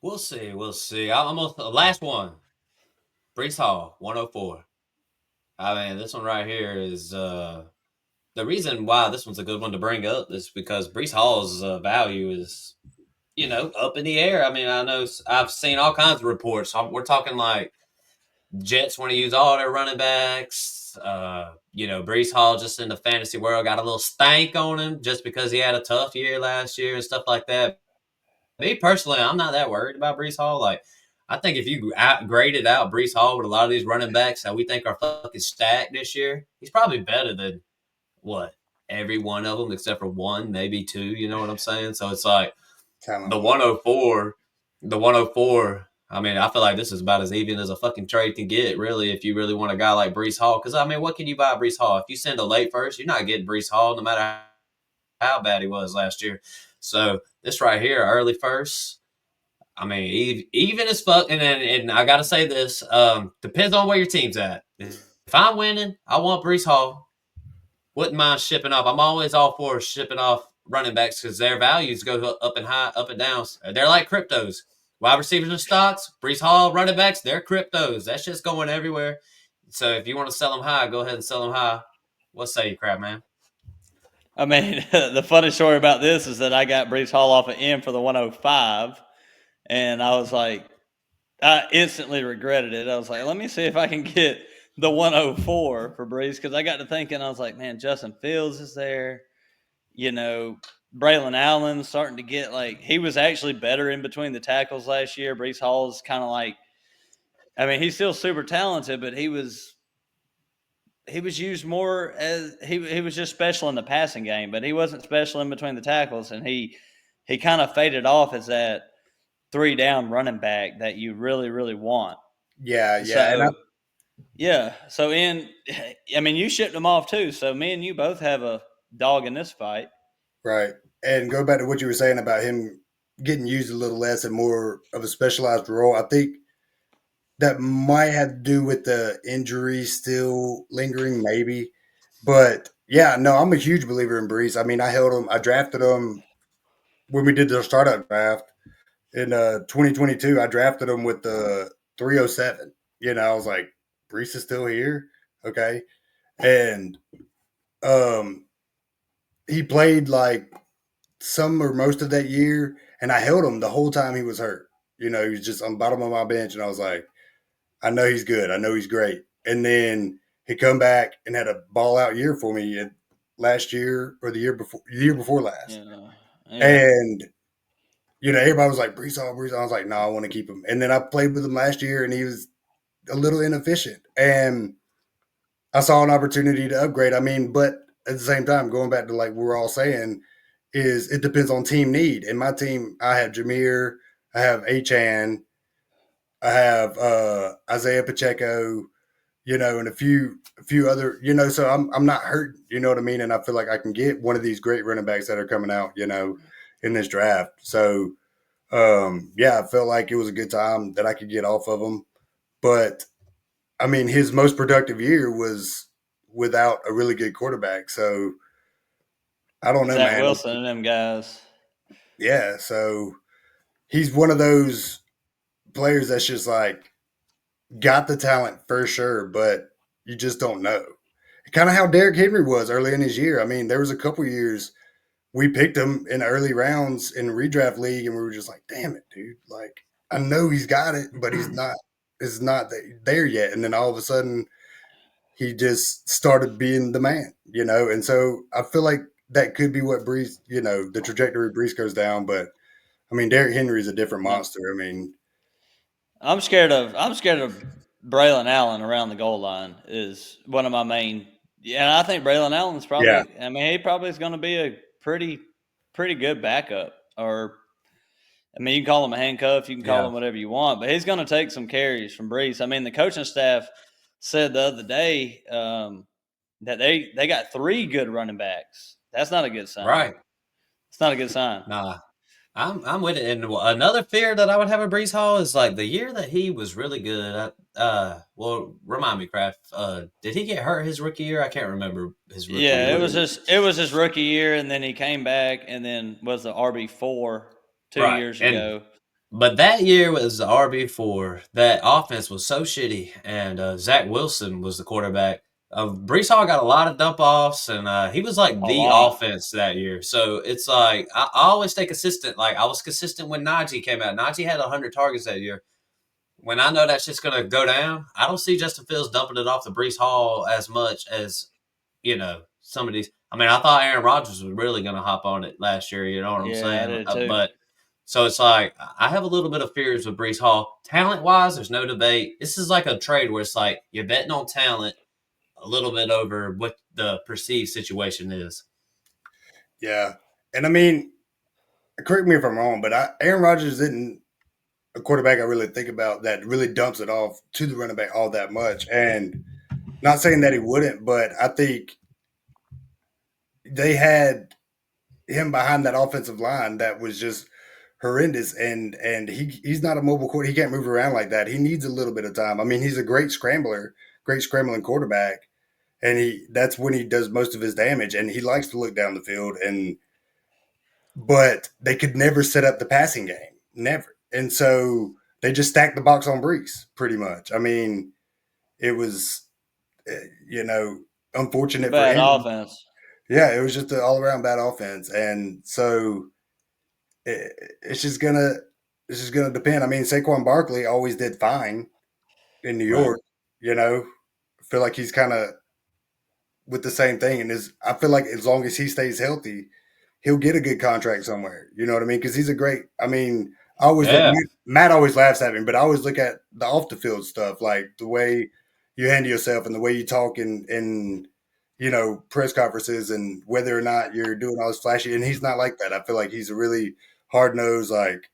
We'll see. We'll see. Almost the last one. Breece Hall, 104. I mean, this one right here is the reason why this one's a good one to bring up is because Breece Hall's value is, up in the air. I mean, I know I've seen all kinds of reports. We're talking like Jets want to use all their running backs. Breece Hall just in the fantasy world got a little stank on him just because he had a tough year last year and stuff like that. Me personally, I'm not that worried about Breece Hall. Like, I think if you graded out Breece Hall with a lot of these running backs that we think are fucking stacked this year, he's probably better than what every one of them except for one, maybe two. You know what I'm saying? So it's like the 104, the 104. I mean, I feel like this is about as even as a fucking trade can get, really, if you really want a guy like Breece Hall. Because, I mean, what can you buy Breece Hall? If you send a late first, you're not getting Breece Hall no matter how bad he was last year. So this right here, early first, I mean, even as fuck, and I got to say this, depends on where your team's at. If I'm winning, I want Breece Hall. Wouldn't mind shipping off. I'm always all for shipping off running backs because their values go up and high, up and down. They're like cryptos. Wide receivers are stocks. Breece Hall, running backs, they're cryptos. That shit's going everywhere. So if you want to sell them high, go ahead and sell them high. What say you, Kraft, man? I mean, the funny story about this is that I got Breece Hall off of M for the 105, and I was like, I instantly regretted it. I was like, let me see if I can get the 104 for Breece, because I got to thinking, I was like, man, Justin Fields is there. Braylon Allen's starting to get, like, he was actually better in between the tackles last year. Breece Hall's kind of like, I mean, he's still super talented, but he was used more as he was just special in the passing game, but he wasn't special in between the tackles, and he kind of faded off as that 3-down running back that you really, really want. Yeah. So, So I mean, you shipped him off too. So me and you both have a dog in this fight. Right. And go back to what you were saying about him getting used a little less and more of a specialized role. I think that might have to do with the injury still lingering, maybe. But yeah, no, I'm a huge believer in Breece. I mean, I drafted him when we did the startup draft in 2022. I drafted him with the 307. I was like, Breece is still here. Okay. And he played like some or most of that year, and I held him the whole time he was hurt. He was just on the bottom of my bench, and I was like, I know he's good. I know he's great. And then he come back and had a ball out year for me last year or the year before last. Yeah. And everybody was like, Breece Hall, Breece Hall. I was like, no, I want to keep him. And then I played with him last year, and he was a little inefficient. And I saw an opportunity to upgrade. I mean, but at the same time, going back to like we're all saying, is it depends on team need. In my team, I have Jameer, I have Achan, I have Isaiah Pacheco, and a few other, so I'm not hurt, you know what I mean? And I feel like I can get one of these great running backs that are coming out, in this draft. So I felt like it was a good time that I could get off of him. But I mean, his most productive year was without a really good quarterback. So I don't know, Zach man. Wilson and them guys. Yeah, so he's one of those players that's just like got the talent for sure, but you just don't know. Kind of how Derrick Henry was early in his year. I mean, there was a couple years we picked him in early rounds in redraft league, and we were just like, "Damn it, dude! Like, I know he's got it, but he's not. It's not there yet." And then all of a sudden, he just started being the man, And so I feel like that could be what Breece, the trajectory Breece goes down. But I mean, Derrick Henry is a different monster. I mean, I'm scared of Braylon Allen around the goal line is one of my main. Yeah, I think Braylon Allen's probably. Yeah. I mean, he probably is going to be a pretty good backup. Or, I mean, you can call him a handcuff, you can call him whatever you want, but he's going to take some carries from Breece. I mean, the coaching staff said the other day that they got 3 good running backs. That's not a good sign. Right. It's not a good sign. Nah. I'm with it. And another fear that I would have of Breece Hall is like the year that he was really good. Well, remind me, Kraft. Did he get hurt his rookie year? I can't remember his rookie Yeah, year. it was his rookie year, and then he came back, and then was the RB4 2 Right. years And ago. but that year was the RB4. That offense was so shitty, and Zach Wilson was the quarterback. Brees Hall got a lot of dump offs, and he was like A the lot. offense that year. So it's like I always stay consistent. Like I was consistent when Najee came out. Najee had 100 targets that year. When I know that's just going to go down, I don't see Justin Fields dumping it off to Brees Hall as much as some of these. I mean, I thought Aaron Rodgers was really going to hop on it last year. You know what I'm Yeah, I saying? did too. But so it's like I have a little bit of fears with Brees Hall. Talent wise, there's no debate. This is like a trade where it's like you're betting on talent a little bit over what the perceived situation is. Yeah. And I mean, correct me if I'm wrong, but Aaron Rodgers isn't a quarterback I really think about that really dumps it off to the running back all that much. And not saying that he wouldn't, but I think they had him behind that offensive line that was just horrendous. And he's not a mobile quarterback. He can't move around like that. He needs a little bit of time. I mean, he's a great scrambler, great scrambling quarterback. And that's when he does most of his damage. And he likes to look down the field. But they could never set up the passing game. Never. And so they just stacked the box on Brees, pretty much. I mean, it was, unfortunate for Bad him. offense. Yeah, it was just an all around bad offense. And so it's just gonna depend. I mean, Saquon Barkley always did fine in New Right. York. I feel like he's kind of with the same thing, and I feel like as long as he stays healthy, he'll get a good contract somewhere. You know what I mean? Because he's a great. I mean, I always look. Yeah. Matt always laughs at me, but I always look at the off the field stuff, like the way you handle yourself and the way you talk in press conferences, and whether or not you're doing all this flashy. And he's not like that. I feel like he's a really hard nosed like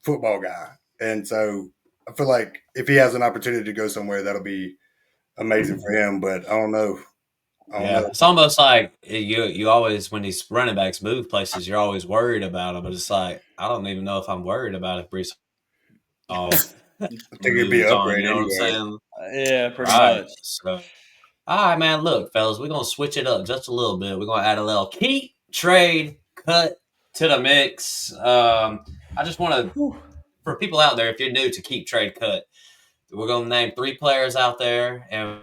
football guy, and so I feel like if he has an opportunity to go somewhere, that'll be amazing for him. But I don't know. I don't Yeah, know. it's almost like you always when these running backs move places, you're always worried about them. But it's like I don't even know if I'm worried about if Brees Hall I think it'd be an moves on. upgrade You know what I'm anyway. saying? Yeah, pretty Right. much. So, all right, man. Look, fellas, we're gonna switch it up just a little bit. We're gonna add a little keep, trade, cut to the mix. I just want to for people out there, if you're new to keep, trade, cut, we're gonna name 3 players out there and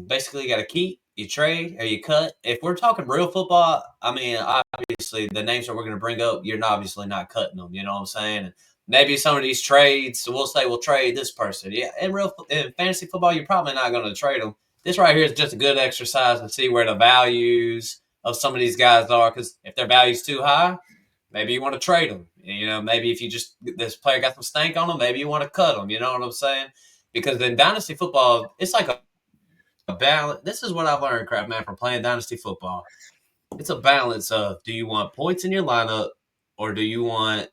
basically you got to keep, you trade, or you cut. If we're talking real football, I mean, obviously the names that we're going to bring up, you're obviously not cutting them. You know what I'm saying? And maybe some of these trades, so we'll say we'll trade this person. Yeah, in fantasy football, you're probably not going to trade them. This right here is just a good exercise to see where the values of some of these guys are. Because if their value's too high, maybe you want to trade them. Maybe if you just this player got some stank on them, maybe you want to cut them. You know what I'm saying? Because in dynasty football, it's like a balance. This is what I've learned, Kraft man, from playing dynasty football. It's a balance of do you want points in your lineup or do you want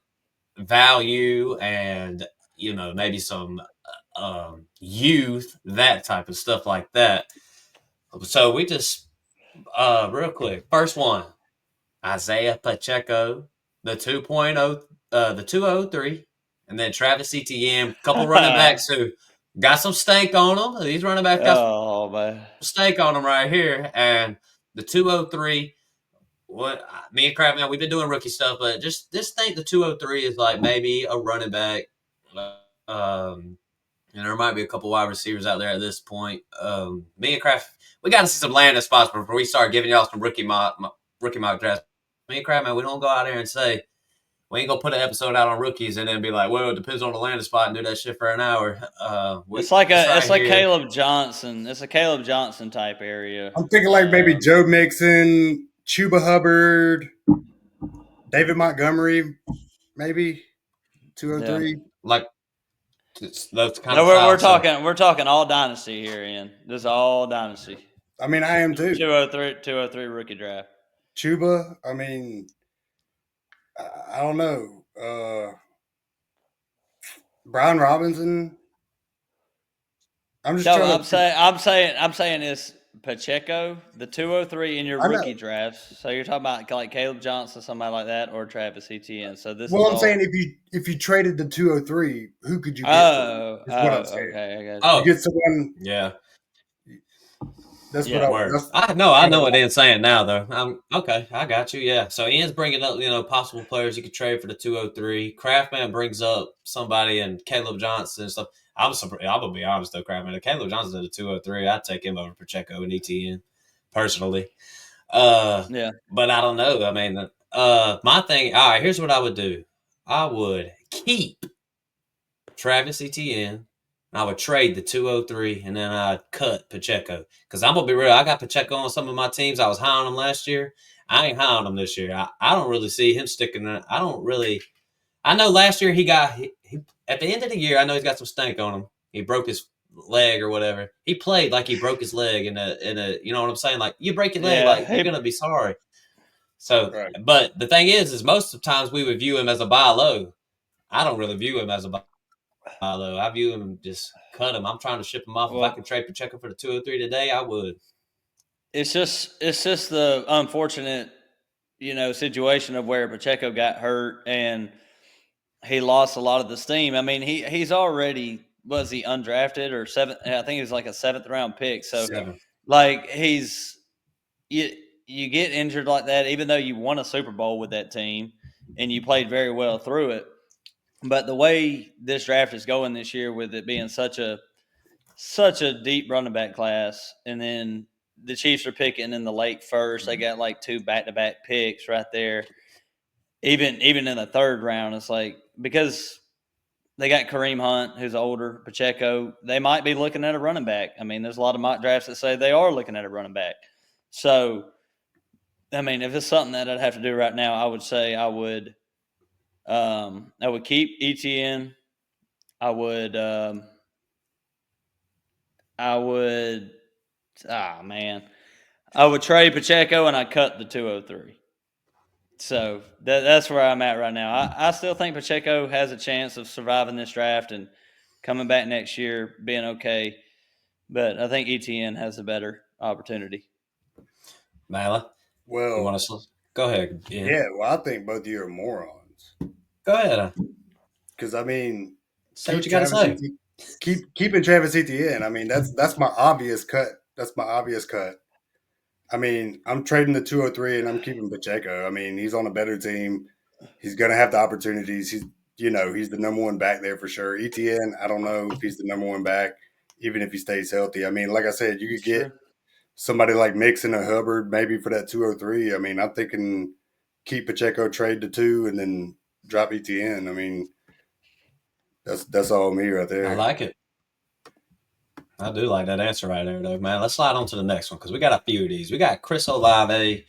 value and maybe some youth, that type of stuff like that. So we just real quick, first one, Isaiah Pacheco, the 2.0, the 203, and then Travis Etienne, couple running backs who got some stank on them. These running backs got Oh man. stake on them right here. And the 203, what me and Kraft, man, we've been doing rookie stuff, but just think the 203 is like maybe a running back. And there might be a couple wide receivers out there at this point. Me and Kraft, we got to see some landing spots before we start giving y'all some rookie mock drafts. Me and Kraft, man, we don't go out there and say, we ain't gonna put an episode out on rookies and then be like, well, it depends on the landing spot and do that shit for an hour. It's like right here. Caleb Johnson. It's a Caleb Johnson type area. I'm thinking like maybe Joe Mixon, Chuba Hubbard, David Montgomery, maybe 203. Yeah. Like those kind No, of we're talking all dynasty here, Ian. This is all dynasty. I mean, I am too. 203 rookie draft. Chuba, I mean, I don't know. Brian Robinson. I'm just trying to. I'm saying this Pacheco, the 203 in your rookie drafts. So you're talking about like Caleb Johnson, somebody like that, or Travis Etienne. So this is I'm saying if you traded the 203, who could you get? Is what I'm saying. Okay, I got you. You get someone. Yeah. That's what I Word. was. I know what Ian's saying now, though. Okay, I got you. Yeah. So Ian's bringing up, possible players you could trade for the 203. Craftman brings up somebody and Caleb Johnson and stuff. I'm gonna be honest though, Craftman. If Caleb Johnson at the 203, I'd take him over Pacheco and ETN personally. But I don't know. I mean, my thing. All right, here's what I would do. I would keep Travis Etienne. I would trade the 203 and then I'd cut Pacheco. Because I'm going to be real, I got Pacheco on some of my teams. I was high on him last year. I ain't high on him this year. I don't really see him sticking there. I know last year he at the end of the year, I know he's got some stank on him. He broke his leg or whatever. He played like he broke his leg in a you know what I'm saying? Like, you break your leg, like, you're going to be sorry. So, Right. But the thing is most of the times we would view him as a buy low. I don't really view him as a buy low. I view him just cut him. I'm trying to ship him off. If I could trade Pacheco for the 203 today, I would. It's just the unfortunate, situation of where Pacheco got hurt and he lost a lot of the steam. I mean, he's already, was he undrafted or seventh? I think he was like a 7th round pick. So like you get injured like that, even though you won a Super Bowl with that team and you played very well through it. But the way this draft is going this year, with it being such a deep running back class, and then the Chiefs are picking in the late first. They got like 2 back-to-back picks right there. Even in the 3rd round, it's like, because they got Kareem Hunt, who's older, Pacheco, they might be looking at a running back. I mean, there's a lot of mock drafts that say they are looking at a running back. So, I mean, if it's something that I'd have to do right now, I would say I would keep ETN. I would trade Pacheco and I'd cut the 203. So that's where I'm at right now. I still think Pacheco has a chance of surviving this draft and coming back next year being okay. But I think ETN has a better opportunity. Mala? Well, you want to go ahead. Ian. Yeah, well, I think both of you are morons. Go ahead. Because, I mean, say what you got to say. Keeping Travis Etienne, I mean, that's my obvious cut. That's my obvious cut. I mean, I'm trading the 203 and I'm keeping Pacheco. I mean, he's on a better team. He's going to have the opportunities. He's the number one back there for sure. Etienne, I don't know if he's the number one back, even if he stays healthy. I mean, like I said, you could get somebody like Mixon or Hubbard maybe for that 203. I mean, I'm thinking keep Pacheco, trade the 2, and then drop Etienne. I mean, that's all me right there. I like it. I do like that answer right there, though, man. Let's slide on to the next one because we got a few of these. We got Chris Olave,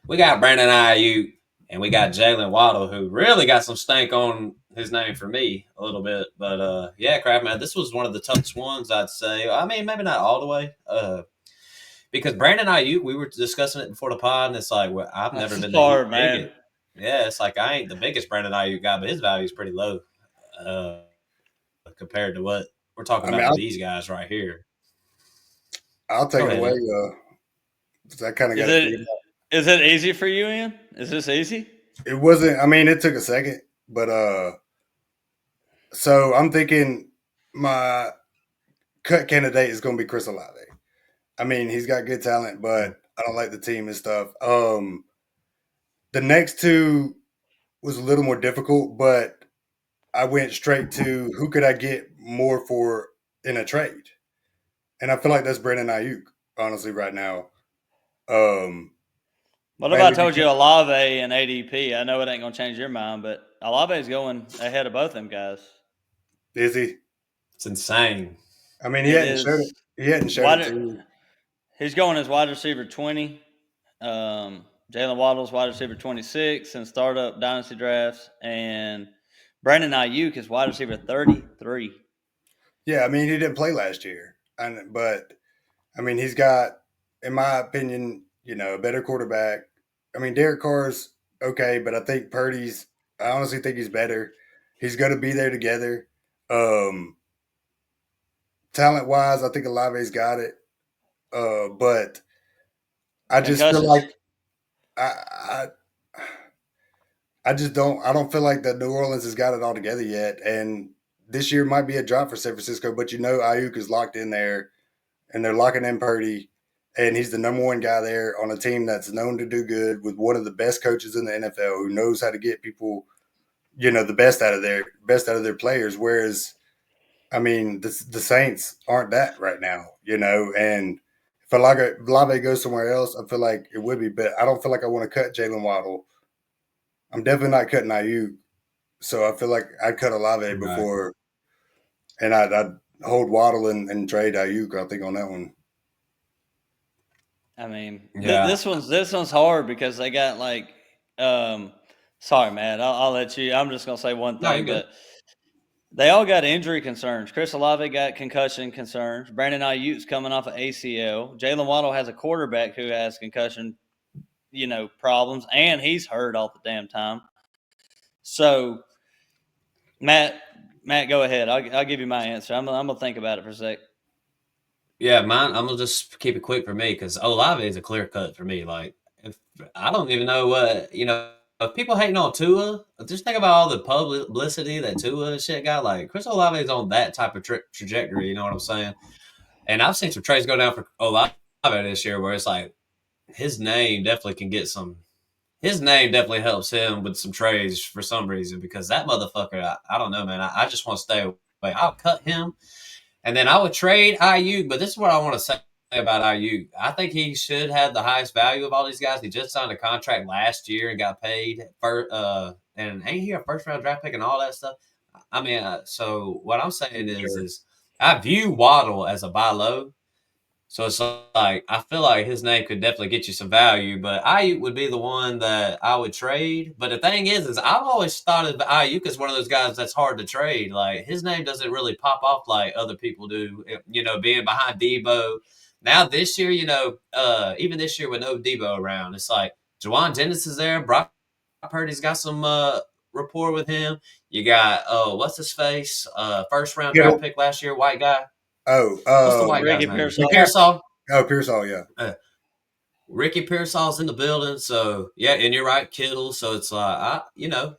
we got Brandon Ayuk, and we got Jalen Waddle, who really got some stank on his name for me a little bit. But, yeah, Kraft, man, this was one of the toughest ones, I'd say. I mean, maybe not all the way. Because Brandon Ayuk, we were discussing it before the pod, and it's like, well, I've never been the biggest. Yeah, it's like I ain't the biggest Brandon Ayuk guy, but his value is pretty low compared to what we're talking about with these guys right here. I'll take it away. I kind of got it. Is it easy for you, Ian? Is this easy? It wasn't. I mean, it took a second, but so I'm thinking my cut candidate is going to be Chris Olave. I mean, he's got good talent, but I don't like the team and stuff. The next 2 was a little more difficult, but I went straight to who could I get more for in a trade, and I feel like that's Brandon Ayuk, honestly, right now. What if I told you Olave and ADP? I know it ain't gonna change your mind, but Olave is going ahead of both them guys. Is he? It's insane. I mean, he hadn't showed it. He hadn't showed it to me. He's going as wide receiver 20. Jalen Waddle's wide receiver 26 in startup dynasty drafts, and Brandon Ayuk is wide receiver 33. Yeah, I mean, he didn't play last year, but I mean, he's got, in my opinion, a better quarterback. I mean, Derek Carr's okay, but I think Purdy's. I honestly think he's better. He's going to be there together. Talent wise, I think Olave's got it. But I just feel Concussions. like I I just don't. I don't feel like that New Orleans has got it all together yet, and this year might be a drop for San Francisco. But Ayuk is locked in there, and they're locking in Purdy, and he's the number one guy there on a team that's known to do good with one of the best coaches in the NFL who knows how to get people, the best out of their players. Whereas, I mean, the Saints aren't that right now, and if Olave goes somewhere else, I feel like it would be, but I don't feel like I want to cut Jalen Waddle. I'm definitely not cutting Ayuk. So I feel like I'd cut Olave before, and I'd hold Waddle and trade Ayuk. I think on that one. I mean, Yeah. this one's hard because they got sorry, Matt. I'll let you. I'm just gonna say one No, thing, you're good. but they all got injury concerns. Chris Olave got concussion concerns. Brandon Ayuk's coming off of ACL. Jalen Waddle has a quarterback who has concussion, problems, and he's hurt all the damn time. So, Matt, go ahead. I'll give you my answer. I'm gonna think about it for a sec. Yeah, mine. I'm gonna just keep it quick for me because Olave is a clear cut for me. Like, if I don't even know what if people hating on Tua, just think about all the publicity that Tua and shit got. Like, Chris Olave is on that type of trajectory. You know what I'm saying? And I've seen some trades go down for Olave this year where it's like his name definitely can get some. His name definitely helps him with some trades for some reason because that motherfucker. I don't know, man. I just want to stay away. I'll cut him. And then I would trade Ayuk, but this is what I want to say about Ayuk. I think he should have the highest value of all these guys. He just signed a contract last year and got paid and ain't he a first round draft pick and all that stuff? I mean, so what I'm saying is I view Waddle as a buy low. So it's like I feel like his name could definitely get you some value, but Ayuk would be the one that I would trade. But the thing is I've always thought of Ayuk as one of those guys that's hard to trade. Like his name doesn't really pop off like other people do. Being behind Debo. Now this year, even this year with no Debo around, it's like Juwan Jennings is there. Brock Purdy's got some rapport with him. You got what's his face? First round draft pick last year, white guy. What's the white guy's name? Pearsall. Pearsall. Oh, Pearsall, yeah. Ricky Pearsall's in the building, so yeah, and you're right, Kittle. So it's like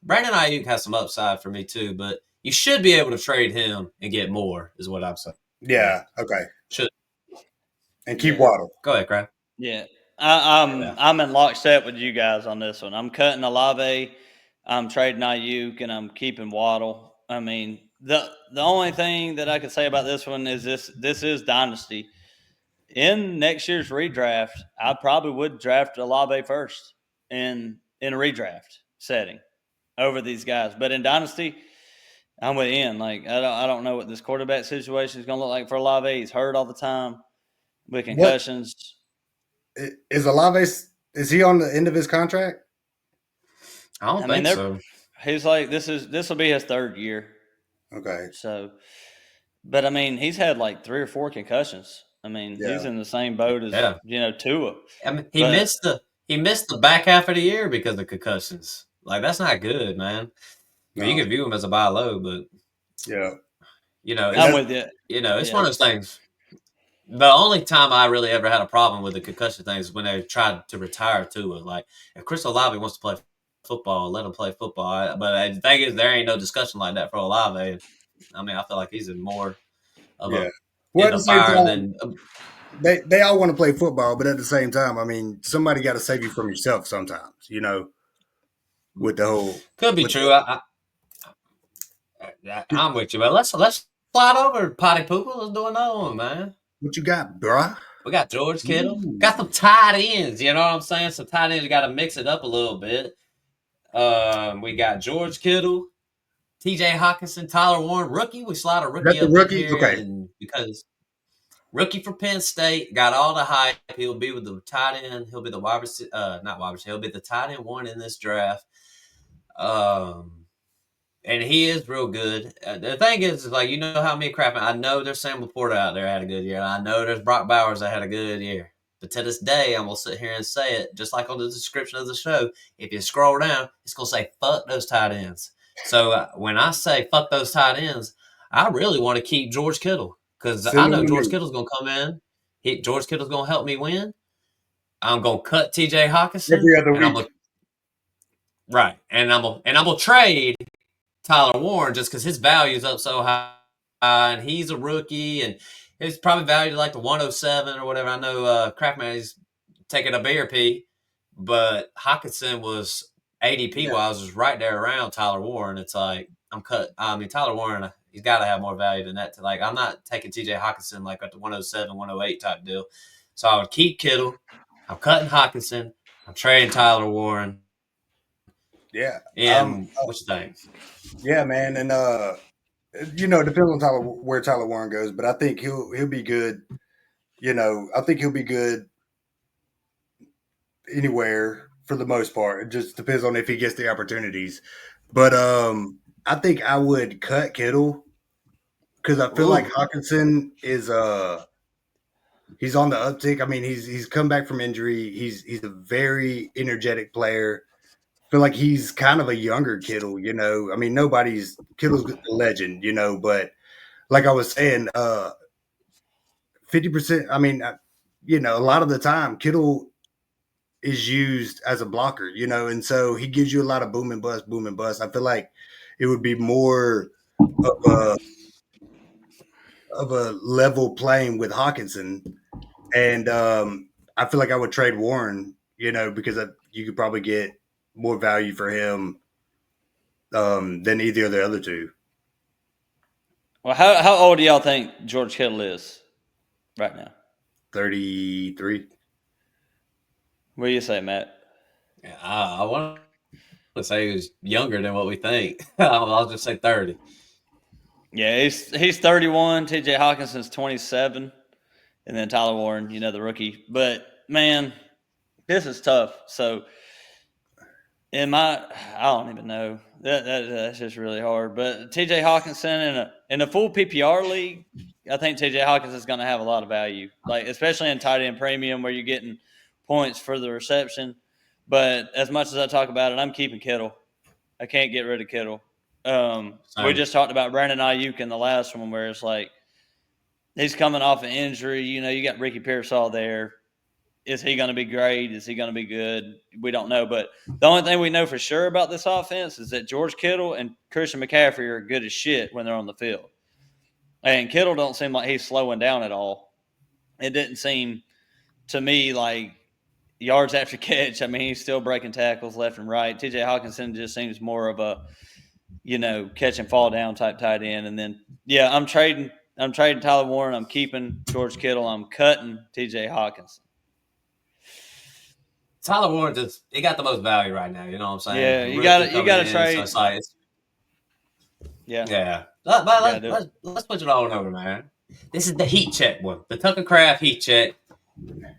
Brandon Ayuk has some upside for me too, but you should be able to trade him and get more, is what I'm saying. Yeah. Okay. Should and keep Waddle. Go ahead, Kraft. Yeah, I'm in lockstep with you guys on this one. I'm cutting Olave, I'm trading Ayuk, and I'm keeping Waddle. I mean, the only thing that I could say about this one is this is Dynasty. In next year's redraft, I probably would draft Olave first in a redraft setting over these guys. But in Dynasty, I'm with Ian. Like I don't know what this quarterback situation is going to look like for Olave. He's hurt all the time with concussions. Is Olave? Is he on the end of his contract? I don't think so. He's like this will be his third year. Okay. So, but I mean, he's had like 3 or 4 concussions. I mean, he's in the same boat as Tua. I mean, he missed the back half of the year because of concussions. Like that's not good, man. No. You can view him as a buy low, but I'm with you. It's one of those things. The only time I really ever had a problem with the concussion thing is when they tried to retire Tua. Like if Chris Olave wants to play football, let him play football. But the thing is, there ain't no discussion like that for Olave. I mean, I feel like he's in more of a in the fire than. They all want to play football, but at the same time, I mean, somebody got to save you from yourself sometimes, with the whole. Could be true. I'm with you, but let's slide over to Potty Pooper. Let's do another one, man. What you got, bruh? We got George Kittle. Ooh. Got some tight ends, you know what I'm saying? Some tight ends, you got to mix it up a little bit. We got George Kittle, TJ Hawkinson, Tyler Warren, rookie. We slide a rookie up rookie? Here okay. Because rookie for Penn State, got all the hype. He'll be with the tight end. He'll be the wide receiver, not wide receiver. He'll be the tight end one in this draft. And he is real good. The thing is like, how me and Kraft, I know there's Sam Laporta out there had a good year. And I know there's Brock Bowers that had a good year. But to this day, I'm going to sit here and say it, just like on the description of the show. If you scroll down, it's going to say, fuck those tight ends. So when I say fuck those tight ends, I really want to keep George Kittle. Because I know George Kittle's going to come in. George Kittle's going to help me win. I'm going to cut T.J. Hawkinson. Every other and week. I'm gonna trade Tyler Warren just because his value is up so high, and he's a rookie, and he's probably valued like the 107 or whatever. I know Kraftman is taking a BRP, but Hawkinson was ADP wise was right there around Tyler Warren. It's like Tyler Warren, he's got to have more value than that. I'm not taking TJ Hawkinson like at the 107, 108 type deal. So I would keep Kittle. I'm cutting Hawkinson. I'm trading Tyler Warren. Yeah. And what you think? Yeah, man, and it depends on where Tyler Warren goes, but I think he'll be good. I think he'll be good anywhere for the most part. It just depends on if he gets the opportunities. But I think I would cut Kittle because I feel like Hawkinson is he's on the uptick. I mean, he's come back from injury. He's a very energetic player. I feel like he's kind of a younger Kittle, I mean, Kittle's a legend, but like I was saying, 50%, I mean, a lot of the time Kittle is used as a blocker, and so he gives you a lot of boom and bust, boom and bust. I feel like it would be more of a level playing with Hawkinson. And I feel like I would trade Warren, because you could probably get more value for him than either of the other two. Well, how old do y'all think George Kittle is right now? 33. What do you say, Matt? Yeah, I want to say he was younger than what we think. I'll just say 30. Yeah, he's 31. TJ Hawkinson's 27. And then Tyler Warren, the rookie. But, man, this is tough. So, I don't even know. That's just really hard. But TJ Hawkinson in a full PPR league, I think TJ Hawkinson is going to have a lot of value, like especially in tight end premium where you're getting points for the reception. But as much as I talk about it, I'm keeping Kittle. I can't get rid of Kittle. We just talked about Brandon Ayuk in the last one where it's like he's coming off an injury. You got Ricky Pearsall there. Is he going to be great? Is he going to be good? We don't know. But the only thing we know for sure about this offense is that George Kittle and Christian McCaffrey are good as shit when they're on the field. And Kittle don't seem like he's slowing down at all. It didn't seem to me like yards after catch. I mean, he's still breaking tackles left and right. TJ Hawkinson just seems more of a, catch and fall down type tight end. And then, I'm trading Tyler Warren. I'm keeping George Kittle. I'm cutting TJ Hawkinson. Tyler Warren he got the most value right now. You know what I'm saying? Yeah, you got to trade. So it's like, yeah. Let's put it on over, man. This is the heat check one, the Tucker Kraft heat check.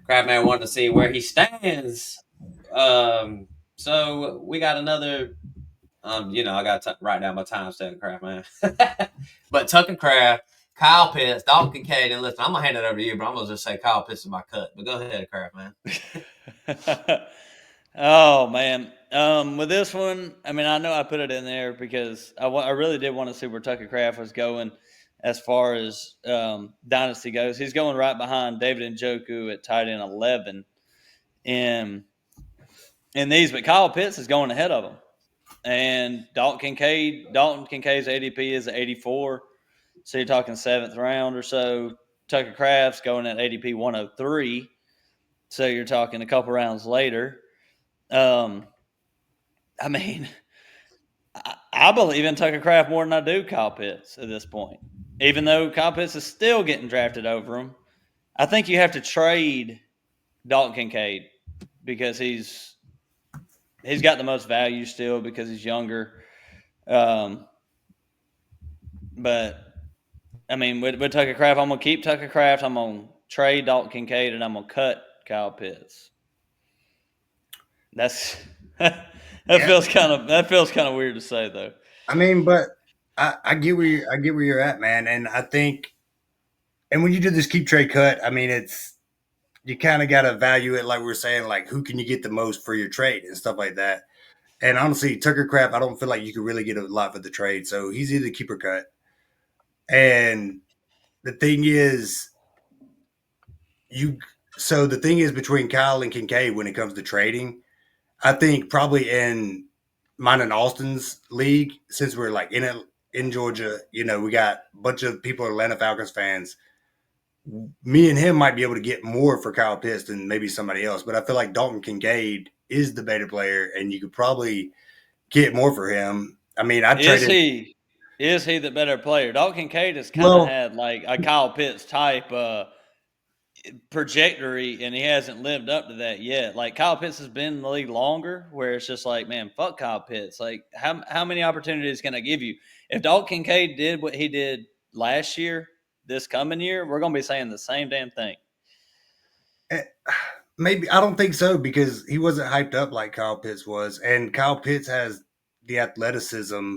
Kraft man wanted to see where he stands. So we got another. I got to write down my timestamp, Kraft man. But Tucker Kraft, Kyle Pitts, Dalton Kincaid, and listen, I'm gonna hand it over to you, but I'm gonna just say Kyle Pitts is my cut. But go ahead, Kraft man. Oh man, with this one, I mean, I know I put it in there because I really did want to see where Tucker Kraft was going as far as Dynasty goes. He's going right behind David Njoku at tight end 11 in these, but Kyle Pitts is going ahead of him. And Dalton Kincaid's ADP is 84, so you're talking 7th round or so. Tucker Kraft's going at ADP 103, so you're talking a couple rounds later. I mean, I believe in Tucker Kraft more than I do Kyle Pitts at this point. Even though Kyle Pitts is still getting drafted over him, I think you have to trade Dalton Kincaid because he's got the most value still because he's younger. But I mean, with Tucker Kraft, I'm gonna keep Tucker Kraft. I'm gonna trade Dalton Kincaid, and I'm gonna cut Kyle Pitts. That feels kind of weird to say though. I mean, but I get where you're at, man, and I think, and when you do this keep trade cut, I mean, you kind of got to value it like we were saying, like who can you get the most for your trade and stuff like that. And honestly, Tucker Kraft, I don't feel like you could really get a lot for the trade, so he's either keep or cut. And the thing is, So the thing is between Kyle and Kincaid when it comes to trading, I think probably in mine and Austin's league, since we're like in Georgia, we got a bunch of people Atlanta Falcons fans. Me and him might be able to get more for Kyle Pitts than maybe somebody else, but I feel like Dalton Kincaid is the better player, and you could probably get more for him. I mean, I Is traded. he the better player? Dalton Kincaid has kind of Well, had like a Kyle Pitts type trajectory, and he hasn't lived up to that yet. Like Kyle Pitts has been in the league longer, where it's just like, man, fuck Kyle Pitts. Like, how many opportunities can I give you? If Dalton Kincaid did what he did last year, this coming year, we're gonna be saying the same damn thing. maybe I don't think so because he wasn't hyped up like Kyle Pitts was, and Kyle Pitts has the athleticism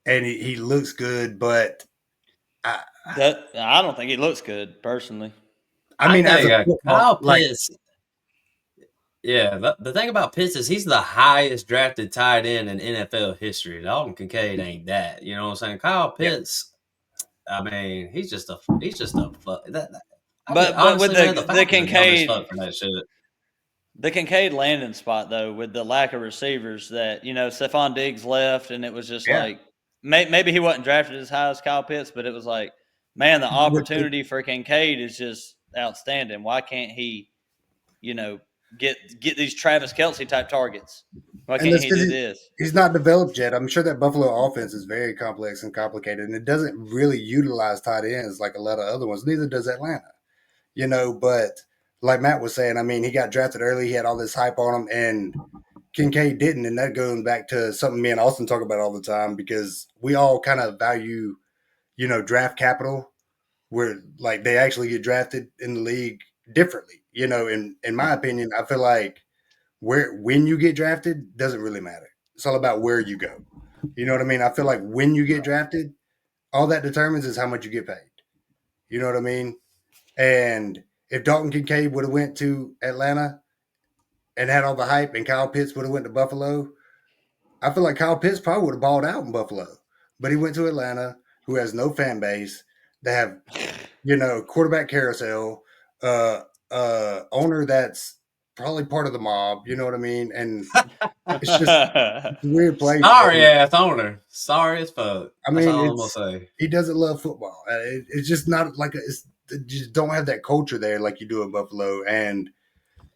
and he looks good, but I, I don't think he looks good personally. I I mean, as think a football, Kyle like, Pitts. Yeah, the thing about Pitts is he's the highest drafted tight end in NFL history. Dalton Kincaid ain't that. You know what I'm saying? Kyle yeah. Pitts. I mean, he's just a But with honestly, man, the the Falcons are dumb as Kincaid fuck for that shit. The Kincaid landing spot, though, with the lack of receivers, that Stephon Diggs left, and it was just Yeah. like maybe he wasn't drafted as high as Kyle Pitts, but it was like, man, the opportunity for Kincaid is just outstanding. Why can't he, get these Travis Kelce type targets? Why And can't that's he because do this? he's not developed yet. I'm sure that Buffalo offense is very complex and complicated, and it doesn't really utilize tight ends like a lot of other ones. Neither does Atlanta, But like Matt was saying, I mean, he got drafted early. He had all this hype on him, and Kincaid didn't. And that goes back to something me and Austin talk about all the time because we all kind of value, draft capital where like they actually get drafted in the league differently. In my opinion, I feel like when you get drafted doesn't really matter. It's all about where you go. You know what I mean? I feel like when you get drafted, all that determines is how much you get paid. You know what I mean? And if Dalton Kincaid would have went to Atlanta and had all the hype, and Kyle Pitts would have went to Buffalo, I feel like Kyle Pitts probably would have balled out in Buffalo. But he went to Atlanta, who has no fan base. They have, quarterback carousel, owner that's probably part of the mob. You know what I mean? And it's just it's a weird place. Sorry And ass owner. Sorry as fuck. I That's mean, all I'm gonna say. he doesn't love football. It's just not like it just don't have that culture there like you do in Buffalo. And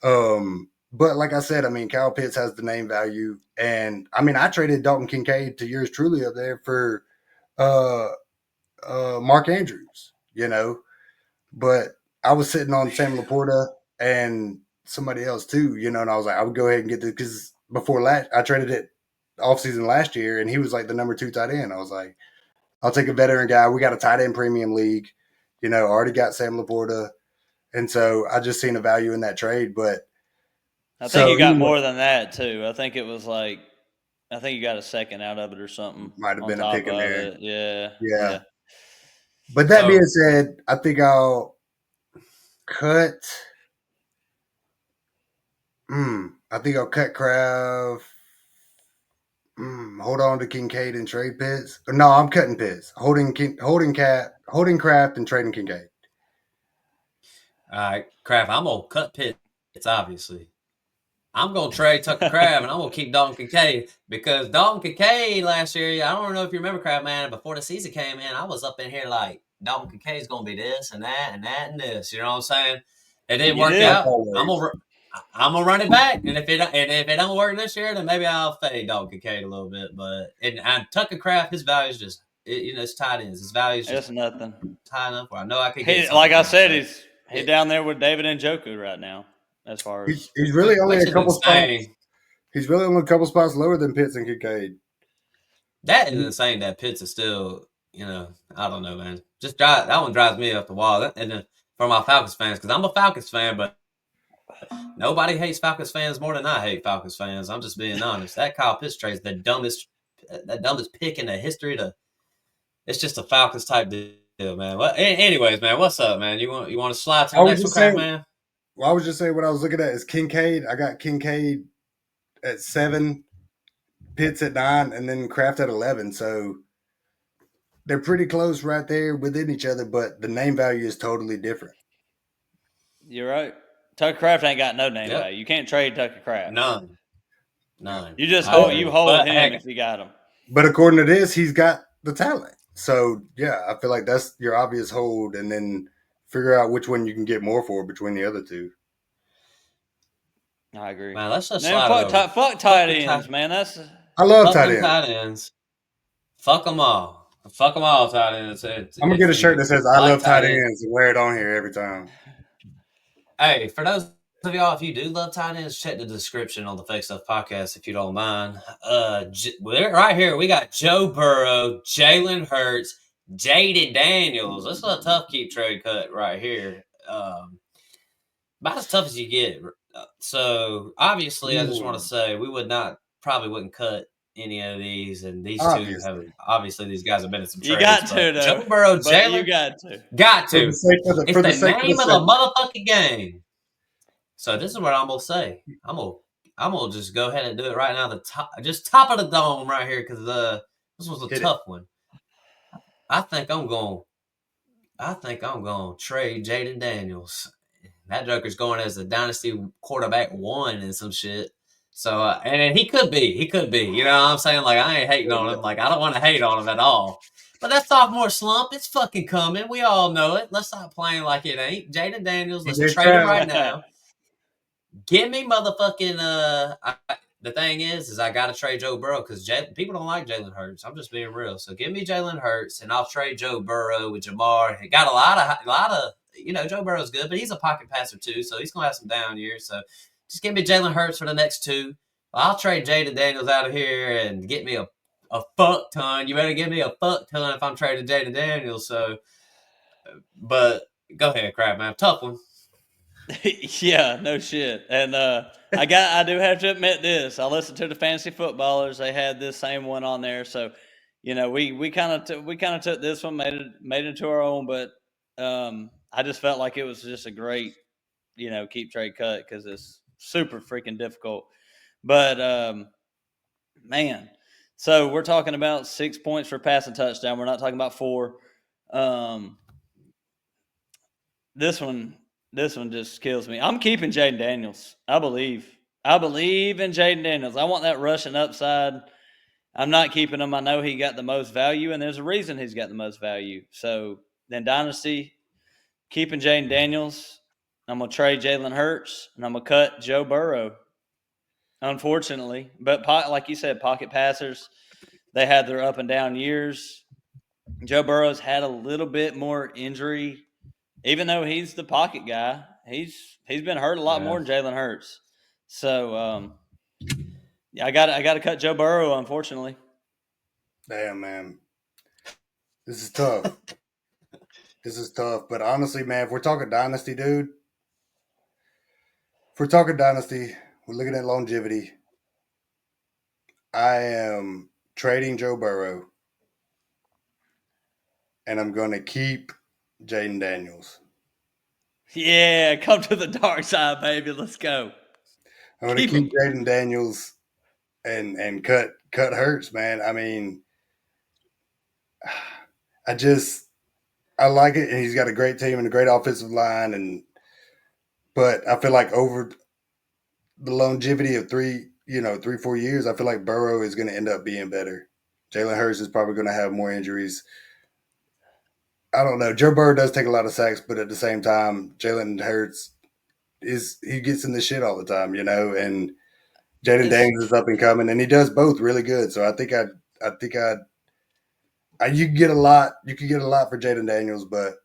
but like I said, I mean, Kyle Pitts has the name value, and I mean, I traded Dalton Kincaid to yours truly up there for uh Mark Andrews, but I was sitting on Sam Laporta and somebody else too, and I was like, I would go ahead and get this because before last I traded it off season last year, and he was like the number 2 tight end. I was like, I'll take a veteran guy. We got a tight end premium league, already got Sam Laporta, and so I just seen a value in that trade. But I think you got anyway, more than that too. I think it was like, I think you got a second out of it or something might have on been a top pick in of there, it. Yeah, yeah. yeah. But that being So said, I think I'll cut. I think I'll cut Kraft. Hold on to Kincaid and trade Pitts. No, I'm cutting Pitts. Holding Kraft and trading Kincaid. all right, Kraft, I'm gonna cut Pitts, obviously. I'm gonna trade Tucker Kraft and I'm gonna keep Dalton Kincaid because Dalton Kincaid last year, I don't know if you remember Kraft, man, before the season came in, I was up in here like Dalton Kincaid's gonna be this and that and that and this. You know what I'm saying? It didn't You work did. out. I'm gonna run it back, and if it don't work this year, then maybe I'll fade Dalton Kincaid a little bit. But and Tucker Kraft, his value is just it's tight ends. His value is It's just nothing. high enough where I know I could get He, something like I for him. said, So, he's down there with David Njoku right now, as far as He's really only which a is couple spots. insane. He's really only a couple spots lower than Pitts and Kincaid. That is insane that Pitts is still, I don't know, man. That one drives me up the wall. And then for my Falcons fans, because I'm a Falcons fan, but nobody hates Falcons fans more than I hate Falcons fans. I'm just being honest. That Kyle Pitts trade is the dumbest pick in the history. It's just a Falcons type deal, man. Well, anyways, man, what's up, man? You want to slide to the next one, Kraft, man? Well, I was just saying what I was looking at is Kincaid. I got Kincaid at 7, Pitts at 9, and then Kraft at 11. So they're pretty close right there within each other, but the name value is totally different. You're right. Tucker Kraft ain't got no name value. You can't trade Tucker Kraft. None. You just hold him if you got him. But according to this, he's got the talent. So yeah, I feel like that's your obvious hold, and then figure out which one you can get more for between the other two. I agree. Man, let's just fuck tight ends, man. I love tight ends. Tight ends. Fuck them all. Fuck them all, tight ends. I'm gonna get a shirt that says "I love tight ends" and wear it on here every time. Hey, for those of y'all, if you do love tight ends, check the description on the Fake Stuff Podcast if you don't mind. Right here, we got Joe Burrow, Jalen Hurts, Jaden Daniels. This is a tough keep trade cut right here. About as tough as you get. So obviously, I just want to say we probably wouldn't cut any of these, and these two have obviously these guys have been in some trades. You got to though. Joe Burrow, Jalen, you got to. It's the name of the motherfucking game. So this is what I'm gonna say. I'm gonna just go ahead and do it right now. Top of the dome right here, because this was a tough one. I think I'm gonna trade Jaden Daniels. That joker's going as a dynasty quarterback 1 and some shit. So and he could be. You know what I'm saying? Like, I ain't hating on him. Like, I don't want to hate on him at all. But that sophomore slump, it's fucking coming. We all know it. Let's stop playing like it ain't. Jaden Daniels, let's trade him right now. Give me motherfucking the thing is I gotta trade Joe Burrow because people don't like Jalen Hurts. I'm just being real. So give me Jalen Hurts and I'll trade Joe Burrow with Jamar. He got a lot of Joe Burrow's good, but he's a pocket passer too, so he's gonna have some down years. So just give me Jalen Hurts for the next 2. I'll trade Jaden Daniels out of here and get me a fuck ton. You better give me a fuck ton if I'm trading Jaden Daniels. So, but go ahead, crap man, tough one. Yeah, no shit. And I do have to admit this. I listened to the Fantasy Footballers. They had this same one on there. So, we kind of took this one, made it into our own. But I just felt like it was just a great, keep trade cut because it's super freaking difficult. But man, so we're talking about 6 points for passing touchdown. We're not talking about 4. This one just kills me. I'm keeping Jaden Daniels. I believe in Jaden Daniels. I want that rushing upside. I'm not keeping him. I know he got the most value, and there's a reason he's got the most value. So then Dynasty, keeping Jaden Daniels. I'm going to trade Jalen Hurts, and I'm going to cut Joe Burrow, unfortunately. But like you said, pocket passers, they had their up and down years. Joe Burrow's had a little bit more injury. Even though he's the pocket guy, he's been hurt a lot more than Jalen Hurts. So I got to cut Joe Burrow, unfortunately. Damn, man, this is tough. But honestly, man, if we're talking dynasty, dude, we're looking at longevity. I am trading Joe Burrow, and I'm going to keep Jaden Daniels. Yeah, come to the dark side, baby. Let's go. I'm going to keep Jaden Daniels and cut Hurts, man. I mean, I like it, and he's got a great team and a great offensive line, but I feel like over the longevity of 3-4 years, I feel like Burrow is going to end up being better. Jalen Hurts is probably going to have more injuries. I don't know. Joe Burrow does take a lot of sacks, but at the same time, Jalen Hurts he gets in the shit all the time, and Jaden Daniels is up and coming, and he does both really good. So I think you could get a lot. You could get a lot for Jaden Daniels, but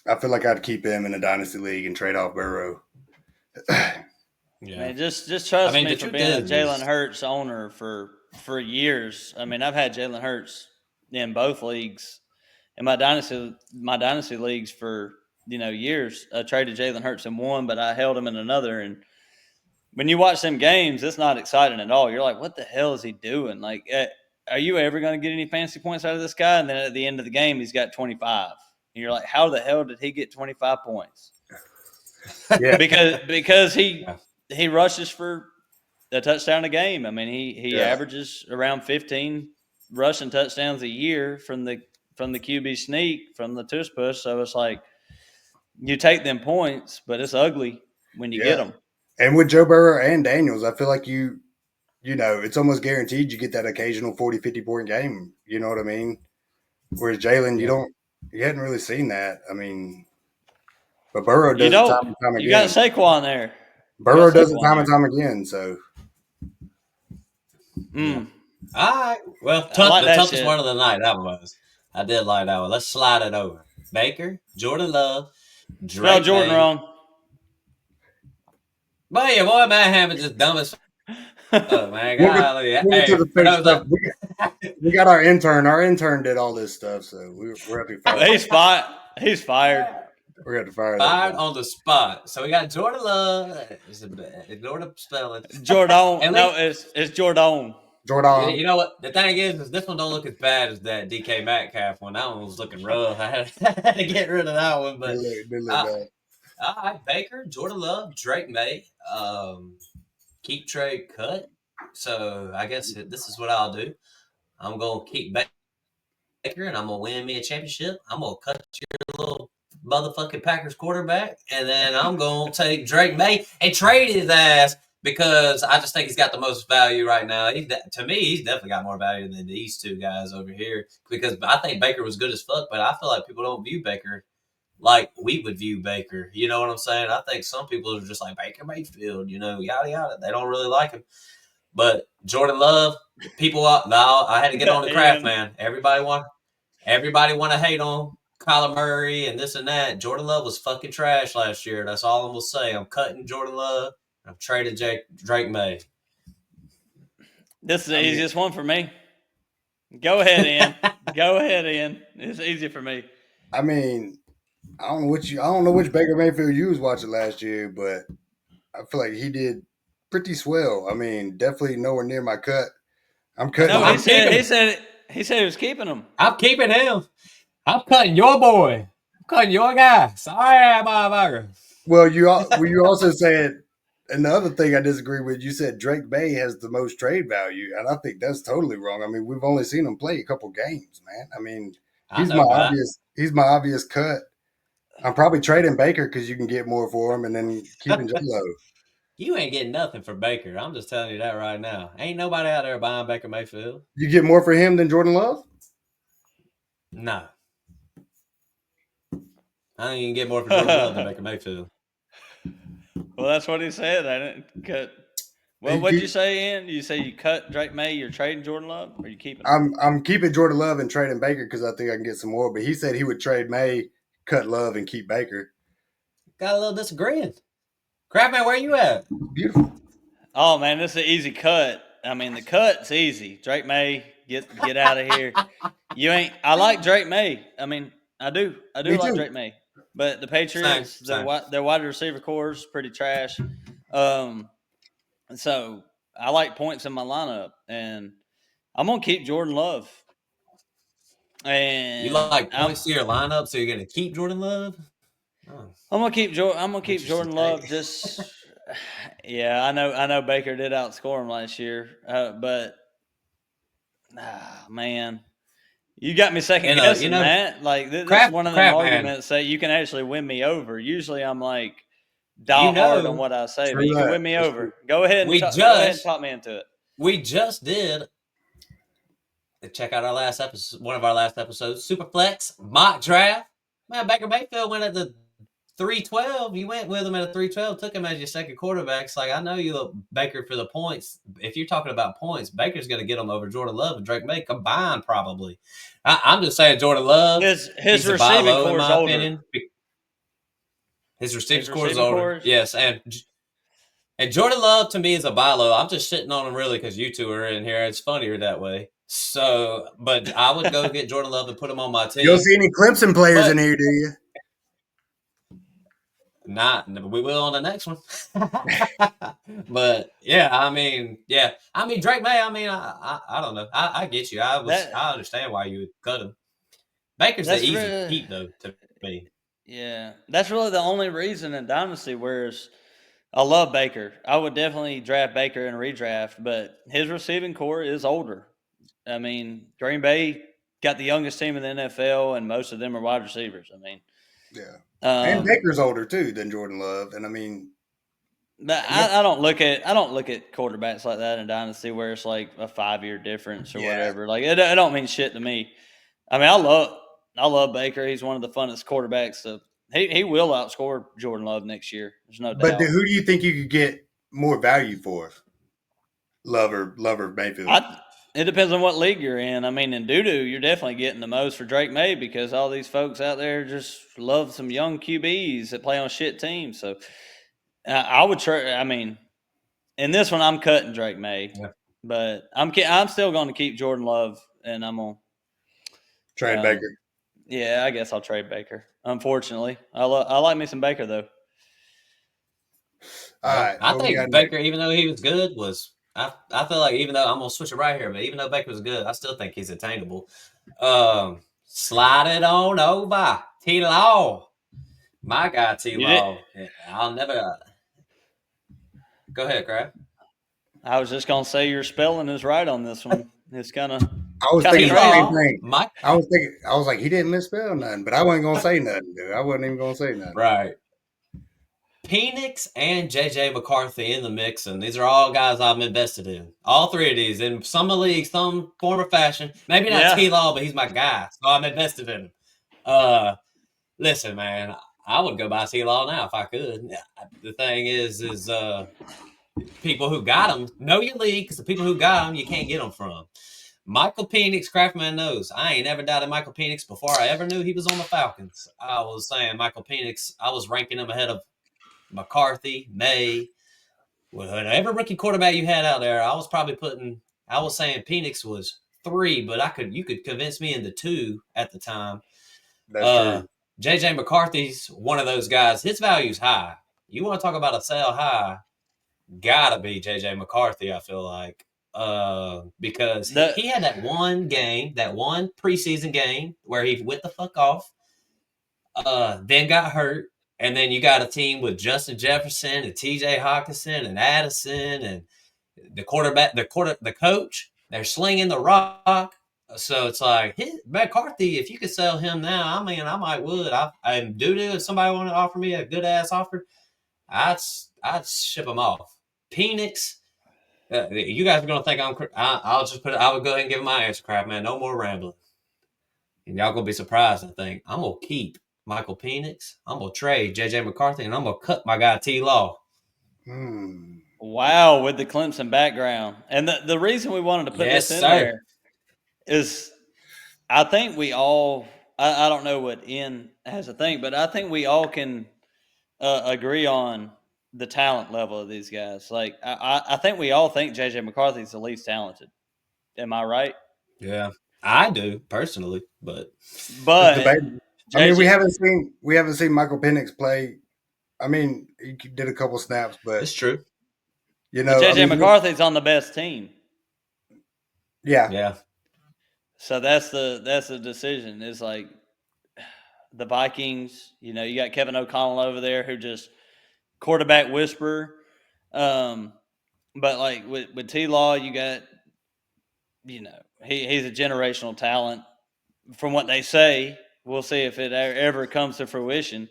I feel like I'd keep him in a dynasty league and trade off Burrow. Yeah, man, just trust me for being a Jalen Hurts owner for years. I mean, I've had Jalen Hurts in both leagues. In my dynasty leagues for years. I traded Jalen Hurts in one, but I held him in another. And when you watch them games, it's not exciting at all. You're like, what the hell is he doing? Like, are you ever going to get any fantasy points out of this guy? And then at the end of the game, he's got 25. And you're like, how the hell did he get 25 points? Yeah, because he rushes for a touchdown a game. I mean, he averages around 15 rushing touchdowns a year from the QB sneak, from the tush push. So it's like, you take them points, but it's ugly when you get them. And with Joe Burrow and Daniels, I feel like you know, it's almost guaranteed you get that occasional 40, 50-point game. You know what I mean? Whereas Jalen, you hadn't really seen that. I mean, but Burrow does it time and time again. You got Saquon there. Burrow does it time and time again. So, all right. Well, the toughest one of the night, that was. I did like that one. Let's slide it over. Baker, Jordan Love, Drake. Spell Jordan wrong. But yeah, boy, Matt Hammond just dumb as fuck, man. We got our intern. Our intern did all this stuff, so we're happy. He's fired. We're going to fire fired on the spot. So we got Jordan Love. Ignore the spelling. Jordan. No, it's Jordan. Jordan. You know what? The thing is this one don't look as bad as that DK Metcalf one. That one was looking rough. I had to get rid of that one. But all right, Baker, Jordan Love, Drake May, keep trade cut. So I guess this is what I'll do. I'm gonna keep Baker, and I'm gonna win me a championship. I'm gonna cut your little motherfucking Packers quarterback, and then I'm gonna take Drake May and trade his ass because I just think he's got the most value right now. To me, he's definitely got more value than these two guys over here because I think Baker was good as fuck, but I feel like people don't view Baker like we would view Baker. You know what I'm saying? I think some people are just like Baker Mayfield, yada, yada. They don't really like him. But Jordan Love, I had to get on the Kraft, man. Everybody want to hate on Kyler Murray and this and that. Jordan Love was fucking trash last year. That's all I'm going to say. I'm cutting Jordan Love. I'm trading Drake May. This is the easiest one for me. Go ahead, Ian. Go ahead, Ian. It's easy for me. I mean, I don't know which Baker Mayfield you was watching last year, but I feel like he did pretty swell. I mean, definitely nowhere near my cut. I'm cutting. No, he said he was keeping him. I'm keeping him. I'm cutting your boy. I'm cutting your guy. Sorry, motherfucker. Well, you also said, and the other thing I disagree with, you said Drake May has the most trade value, and I think that's totally wrong. I mean, we've only seen him play a couple games, man. I mean, he's my obvious cut. I'm probably trading Baker because you can get more for him, and then keeping J-Lo. You ain't getting nothing for Baker. I'm just telling you that right now. Ain't nobody out there buying Baker Mayfield. You get more for him than Jordan Love? No. I think you can get more for Jordan Love than Baker Mayfield. Well, that's what he said. I didn't cut. Well, what'd you say, Ian? You say you cut Drake May, you're trading Jordan Love, or you keeping him? I'm keeping Jordan Love and trading Baker because I think I can get some more. But he said he would trade May, cut Love, and keep Baker. Got a little disagreeing. Crap, man, where you at? Beautiful. Oh, man, this is an easy cut. I mean, the cut's easy. Drake May, get out of here. I like Drake May. I mean, I do like Drake May. But the Patriots, their wide receiver core is pretty trash. So I like points in my lineup, and I'm gonna keep Jordan Love. And you like points to your lineup, so you're gonna keep Jordan Love? Oh. I'm gonna keep Jordan Love. Just I know Baker did outscore him last year, but man. You got me second guessing, Matt. Like this is one of them arguments that you can actually win me over. Usually, I'm like hard on what I say, but you can win me over. Go ahead and talk me into it. We just did. Check out our last episode, one of our last episodes, Superflex mock draft. Man, Baker Mayfield went at the 312. You went with him at a 312, took him as your second quarterback. It's like, I know you look Baker for the points. If you're talking about points, Baker's going to get them over Jordan Love and Drake May combined, probably. I'm just saying Jordan Love. His receiving core is older. Opinion. His receiving core is older. Yes, and Jordan Love to me is a buy low. I'm just shitting on him really because you two are in here. It's funnier that way. So, but I would go get Jordan Love and put him on my team. You don't see any Clemson players in here, do you? Not, we will on the next one. But I mean, Drake May. I mean, I don't know. I get you. I understand why you would cut him. Baker's the easy keep though to me. Yeah, that's really the only reason in Dynasty. Whereas I love Baker. I would definitely draft Baker in redraft, but his receiving core is older. I mean, Green Bay got the youngest team in the NFL, and most of them are wide receivers. I mean, Yeah. And Baker's older too than Jordan Love, and I mean, but I don't look at quarterbacks like that in Dynasty where it's like a 5-year difference or whatever. Like it don't mean shit to me. I mean, I love Baker. He's one of the funnest quarterbacks. So he will outscore Jordan Love next year. There's no but doubt. who do you think you could get more value for? Love or Mayfield? It depends on what league you're in. I mean, in doo-doo, you're definitely getting the most for Drake May because all these folks out there just love some young QBs that play on shit teams. So I would try. I mean, in this one, I'm cutting Drake May, but I'm still going to keep Jordan Love, and I'm gonna trade Baker. Yeah, I guess I'll trade Baker. Unfortunately, I like me some Baker though. All right, I think Baker, even though he was good, I feel like even though I'm gonna switch it right here, but even though Baker was good, I still think he's attainable. Slide it on over T Law, my guy T Law. I'll never. Go ahead, Kraft. I was just gonna say your spelling is right on this one. It's kind of. I was thinking the same thing. I was like, he didn't misspell nothing, but I wasn't gonna say nothing, dude. I wasn't even gonna say nothing. Right. Penix and JJ McCarthy in the mix, and these are all guys I've invested in. All three of these in some league, some form or fashion. Maybe not T-Law, but he's my guy, so I'm invested in him. Listen, man, I would go buy T-Law now if I could. The thing is people who got him know your league because the people who got him, you can't get them from. Michael Penix, Craftman knows. I ain't ever doubted Michael Penix before I ever knew he was on the Falcons. I was saying Michael Penix, I was ranking him ahead of McCarthy, May, whatever rookie quarterback you had out there. I was saying Penix was 3, but you could convince me into 2 at the time. That's true. JJ McCarthy's one of those guys. His value's high. You want to talk about a sell high? Gotta be JJ McCarthy, I feel like. Because he had that one preseason game where he went the fuck off, then got hurt, and then you got a team with Justin Jefferson and TJ Hawkinson and Addison and the quarterback, the coach, they're slinging the rock. So it's like, McCarthy, if you could sell him now, I mean, I might would. And if somebody wanted to offer me a good ass offer, I'd ship him off. Penix, you guys are gonna think I'll just I would go ahead and give him my answer, crap, man. No more rambling. And y'all gonna be surprised. I think I'm gonna keep Michael Penix. I'm gonna trade JJ McCarthy, and I'm gonna cut my guy T Law. Wow, with the Clemson background, and the reason we wanted to put this in there is, I think we all. I don't know what N has to think, but I think we all can agree on the talent level of these guys. Like I think we all think JJ McCarthy is the least talented. Am I right? Yeah, I do personally, but I mean, we haven't seen Michael Penix play. I mean, he did a couple snaps, but it's true. You know, JJ McCarthy's on the best team. Yeah. So that's the decision. It's like the Vikings. You know, you got Kevin O'Connell over there who just quarterback whisperer. But like with T-Law, you got, you know, he's a generational talent from what they say. We'll see if it ever comes to fruition.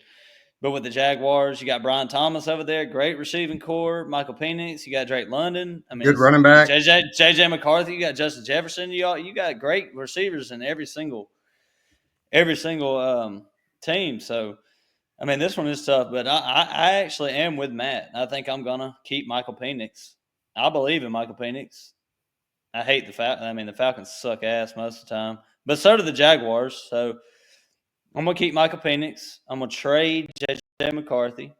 But with the Jaguars, you got Brian Thomas over there, great receiving core. Michael Penix, you got Drake London. I mean, good running back. JJ McCarthy, you got Justin Jefferson. You got great receivers in every single team. So, I mean, this one is tough. But I actually am with Matt. I think I'm gonna keep Michael Penix. I believe in Michael Penix. I hate the Falcons. I mean, the Falcons suck ass most of the time, but so do the Jaguars. So I'm going to keep Michael Penix. I'm going to trade J.J. McCarthy.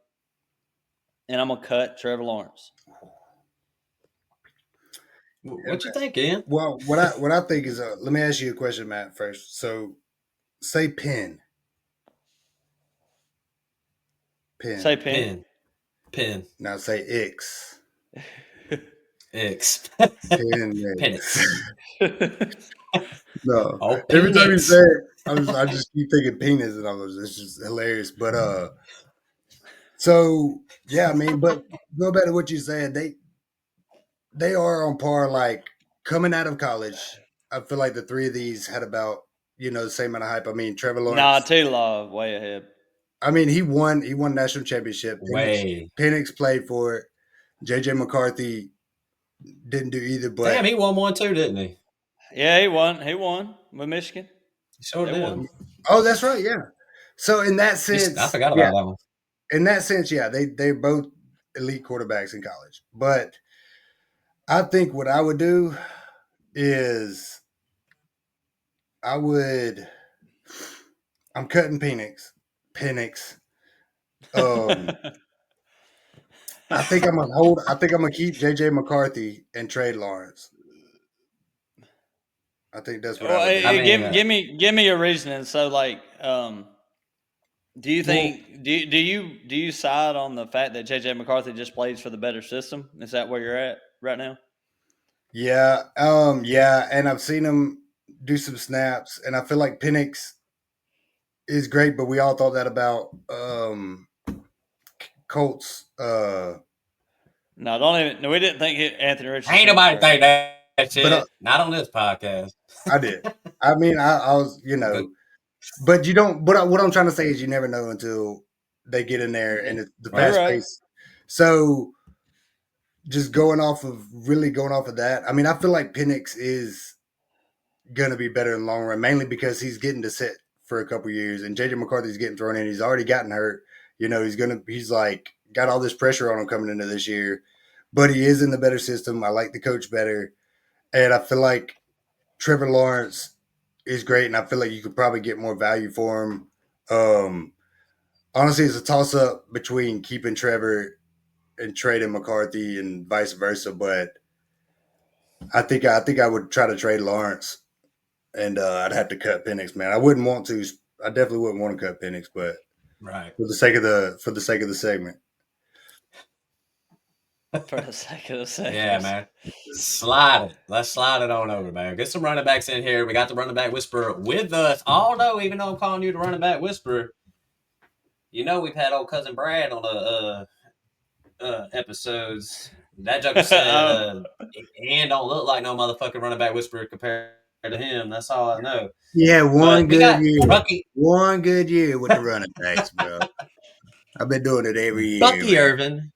And I'm going to cut Trevor Lawrence. What you think, Ian? Well, what I think is, let me ask you a question, Matt, first. So, say Penn. Say Penn. Penn. Now say X. X. Penix. No. Every time you say it, I just keep thinking penis, and it's just hilarious. But so yeah, I mean, but go back to what you said. They are on par. Like coming out of college, I feel like the three of these had about the same amount of hype. I mean, Trevor Lawrence. Nah, T-Law way ahead. I mean, he won national championship. Way. Penix played for it. JJ McCarthy didn't do either, but Damn, he won one too, didn't he? Yeah, he won. He won with Michigan. He sure They did. won. oh, that's right, yeah. So in that I sense, forgot yeah, about that one. in that sense, yeah, they're both elite quarterbacks in college. But I think what I would do is I'm cutting Penix. Um, I think I'm gonna keep JJ McCarthy and trade Lawrence. I think that's what I would do. I mean, give me your reasoning. So, like, do you Well, think do you side on the fact that JJ McCarthy just plays for the better system? Is that where you're at right now? yeah, and I've seen him do some snaps, and I feel like Penix is great, but we all thought that about Colts. No, don't even. No, we didn't think Anthony Richardson. ain't nobody think that shit. But Not on this podcast. I did. I mean, I was, But but you don't. But what I'm trying to say is, you never know until they get in there, and it's the Right. fast pace. So, just going off of that, I mean, I feel like Penix is gonna be better in the long run, mainly because he's getting to sit for a couple years, and JJ McCarthy's getting thrown in. He's already gotten hurt. He's like got all this pressure on him coming into this year, but he is in the better system. I like the coach better, and I feel like Trevor Lawrence is great, and I feel like you could probably get more value for him. Honestly, it's a toss up between keeping Trevor and trading McCarthy and vice versa, but I think I would try to trade Lawrence, and I'd have to cut Penix. Man, I wouldn't want to. I definitely wouldn't want to cut Penix, but right. for the sake of the segment. For the sake of the segment. Yeah, man. Slide it. Let's slide it on over, man. Get some running backs in here. We got the running back whisperer with us. Although, even though I'm calling you the running back whisperer, we've had old cousin Brad on the episodes. That joker said, and don't look like no motherfucking running back whisperer compared to him. That's all I know. Yeah, one good year. Bucky. One good year with the running backs, bro. I've been doing it every year. Bucky Irving.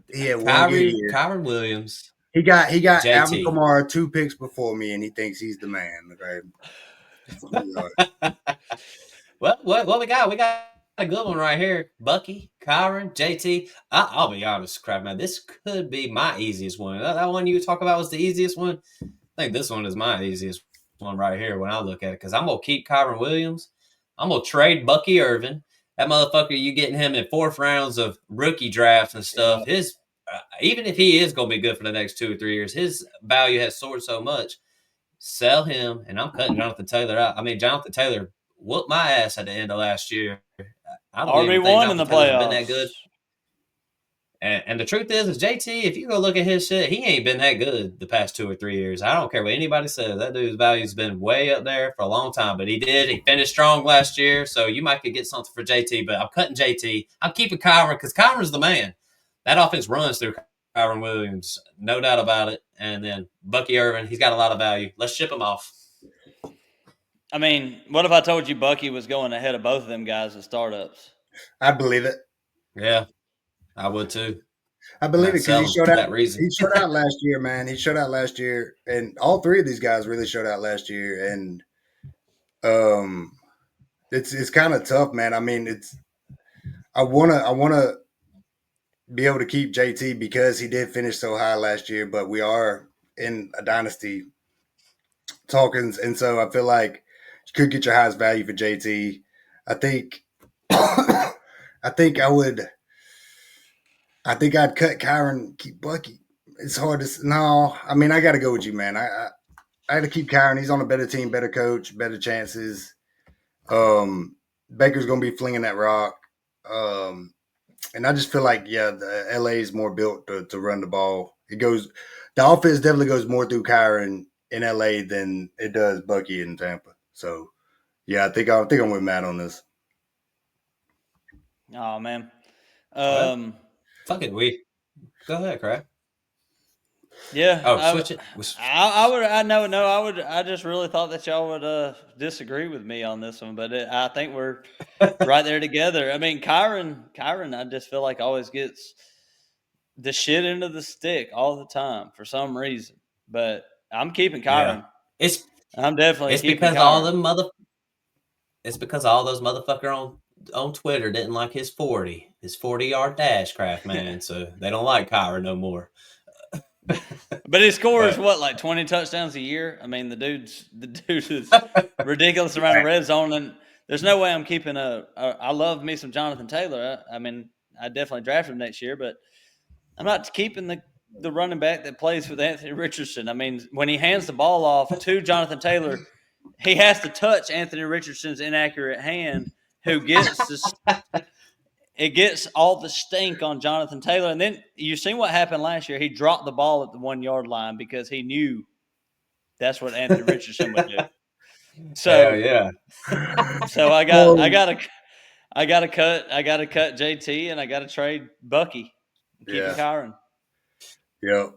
Yeah, one good year. Kyron Williams. He got JT. Alvin Kamara 2 picks before me, and he thinks he's the man. Okay. What we got? We got a good one right here. Bucky, Kyron, JT. I'll be honest, crap, man. This could be my easiest one. That one you talk about was the easiest one. I think this one is my easiest one right here when I look at it, because I'm gonna keep Kyron Williams. I'm gonna trade Bucky Irving. That motherfucker, you getting him in 4th rounds of rookie drafts and stuff. His even if he is gonna be good for the next 2 or 3 years, his value has soared so much. Sell him, and I'm cutting Jonathan Taylor out. I mean, Jonathan Taylor whooped my ass at the end of last year. I don't even think RB1 in the playoffs. Been that good. And the truth is JT, if you go look at his shit, he ain't been that good the past 2 or 3 years. I don't care what anybody says. That dude's value's been way up there for a long time. But he finished strong last year, so you might could get something for JT. But I'm cutting JT. I'm keeping Kyron because Kyron's the man. That offense runs through Kyron Williams, no doubt about it. And then Bucky Irving, he's got a lot of value. Let's ship him off. I mean, what if I told you Bucky was going ahead of both of them guys as startups? I believe it. Yeah, I would too. I believe it because he showed out. He showed out last year, man. He showed out last year, and all 3 of these guys really showed out last year. And it's kind of tough, man. I mean, I wanna be able to keep JT because he did finish so high last year, but we are in a dynasty talkings, and so I feel like you could get your highest value for JT. I think I'd cut Kyron, keep Bucky. It's hard to no. I mean, I got to go with you, man. I got to keep Kyron. He's on a better team, better coach, better chances. Baker's gonna be flinging that rock. And I just feel like, the LA is more built to run the ball. The offense definitely goes more through Kyron in LA than it does Bucky in Tampa. So, yeah, I think I'm with Matt on this. Oh man, Fuck it, go ahead, Kraft. Yeah, Oh, switch it. I just really thought that y'all would disagree with me on this one, but I think we're right there together. I mean, Kyron, I just feel like always gets the shit into the stick all the time for some reason. But I'm keeping Yeah, Kyron. it's I'm definitely it's keeping because all Kyron. them mother. It's because all those motherfucker on Twitter didn't like his 40-yard dash, Kraft man. So they don't like Kyra no more. But he scores But what, like 20 touchdowns a year? I mean, the dude is ridiculous around the red zone, and there's no way I'm keeping I love me some Jonathan Taylor. I mean, I definitely drafted him next year, but I'm not keeping the running back that plays with Anthony Richardson. I mean, when he hands the ball off to Jonathan Taylor, he has to touch Anthony Richardson's inaccurate hand, who gets this. It gets all the stink on Jonathan Taylor. And then you seen what happened last year. He dropped the ball at the 1 yard line because he knew that's what Anthony Richardson would do. hell So yeah. so Um, I gotta cut JT and I gotta trade Bucky. I'm keeping yeah. Kyron. Yep.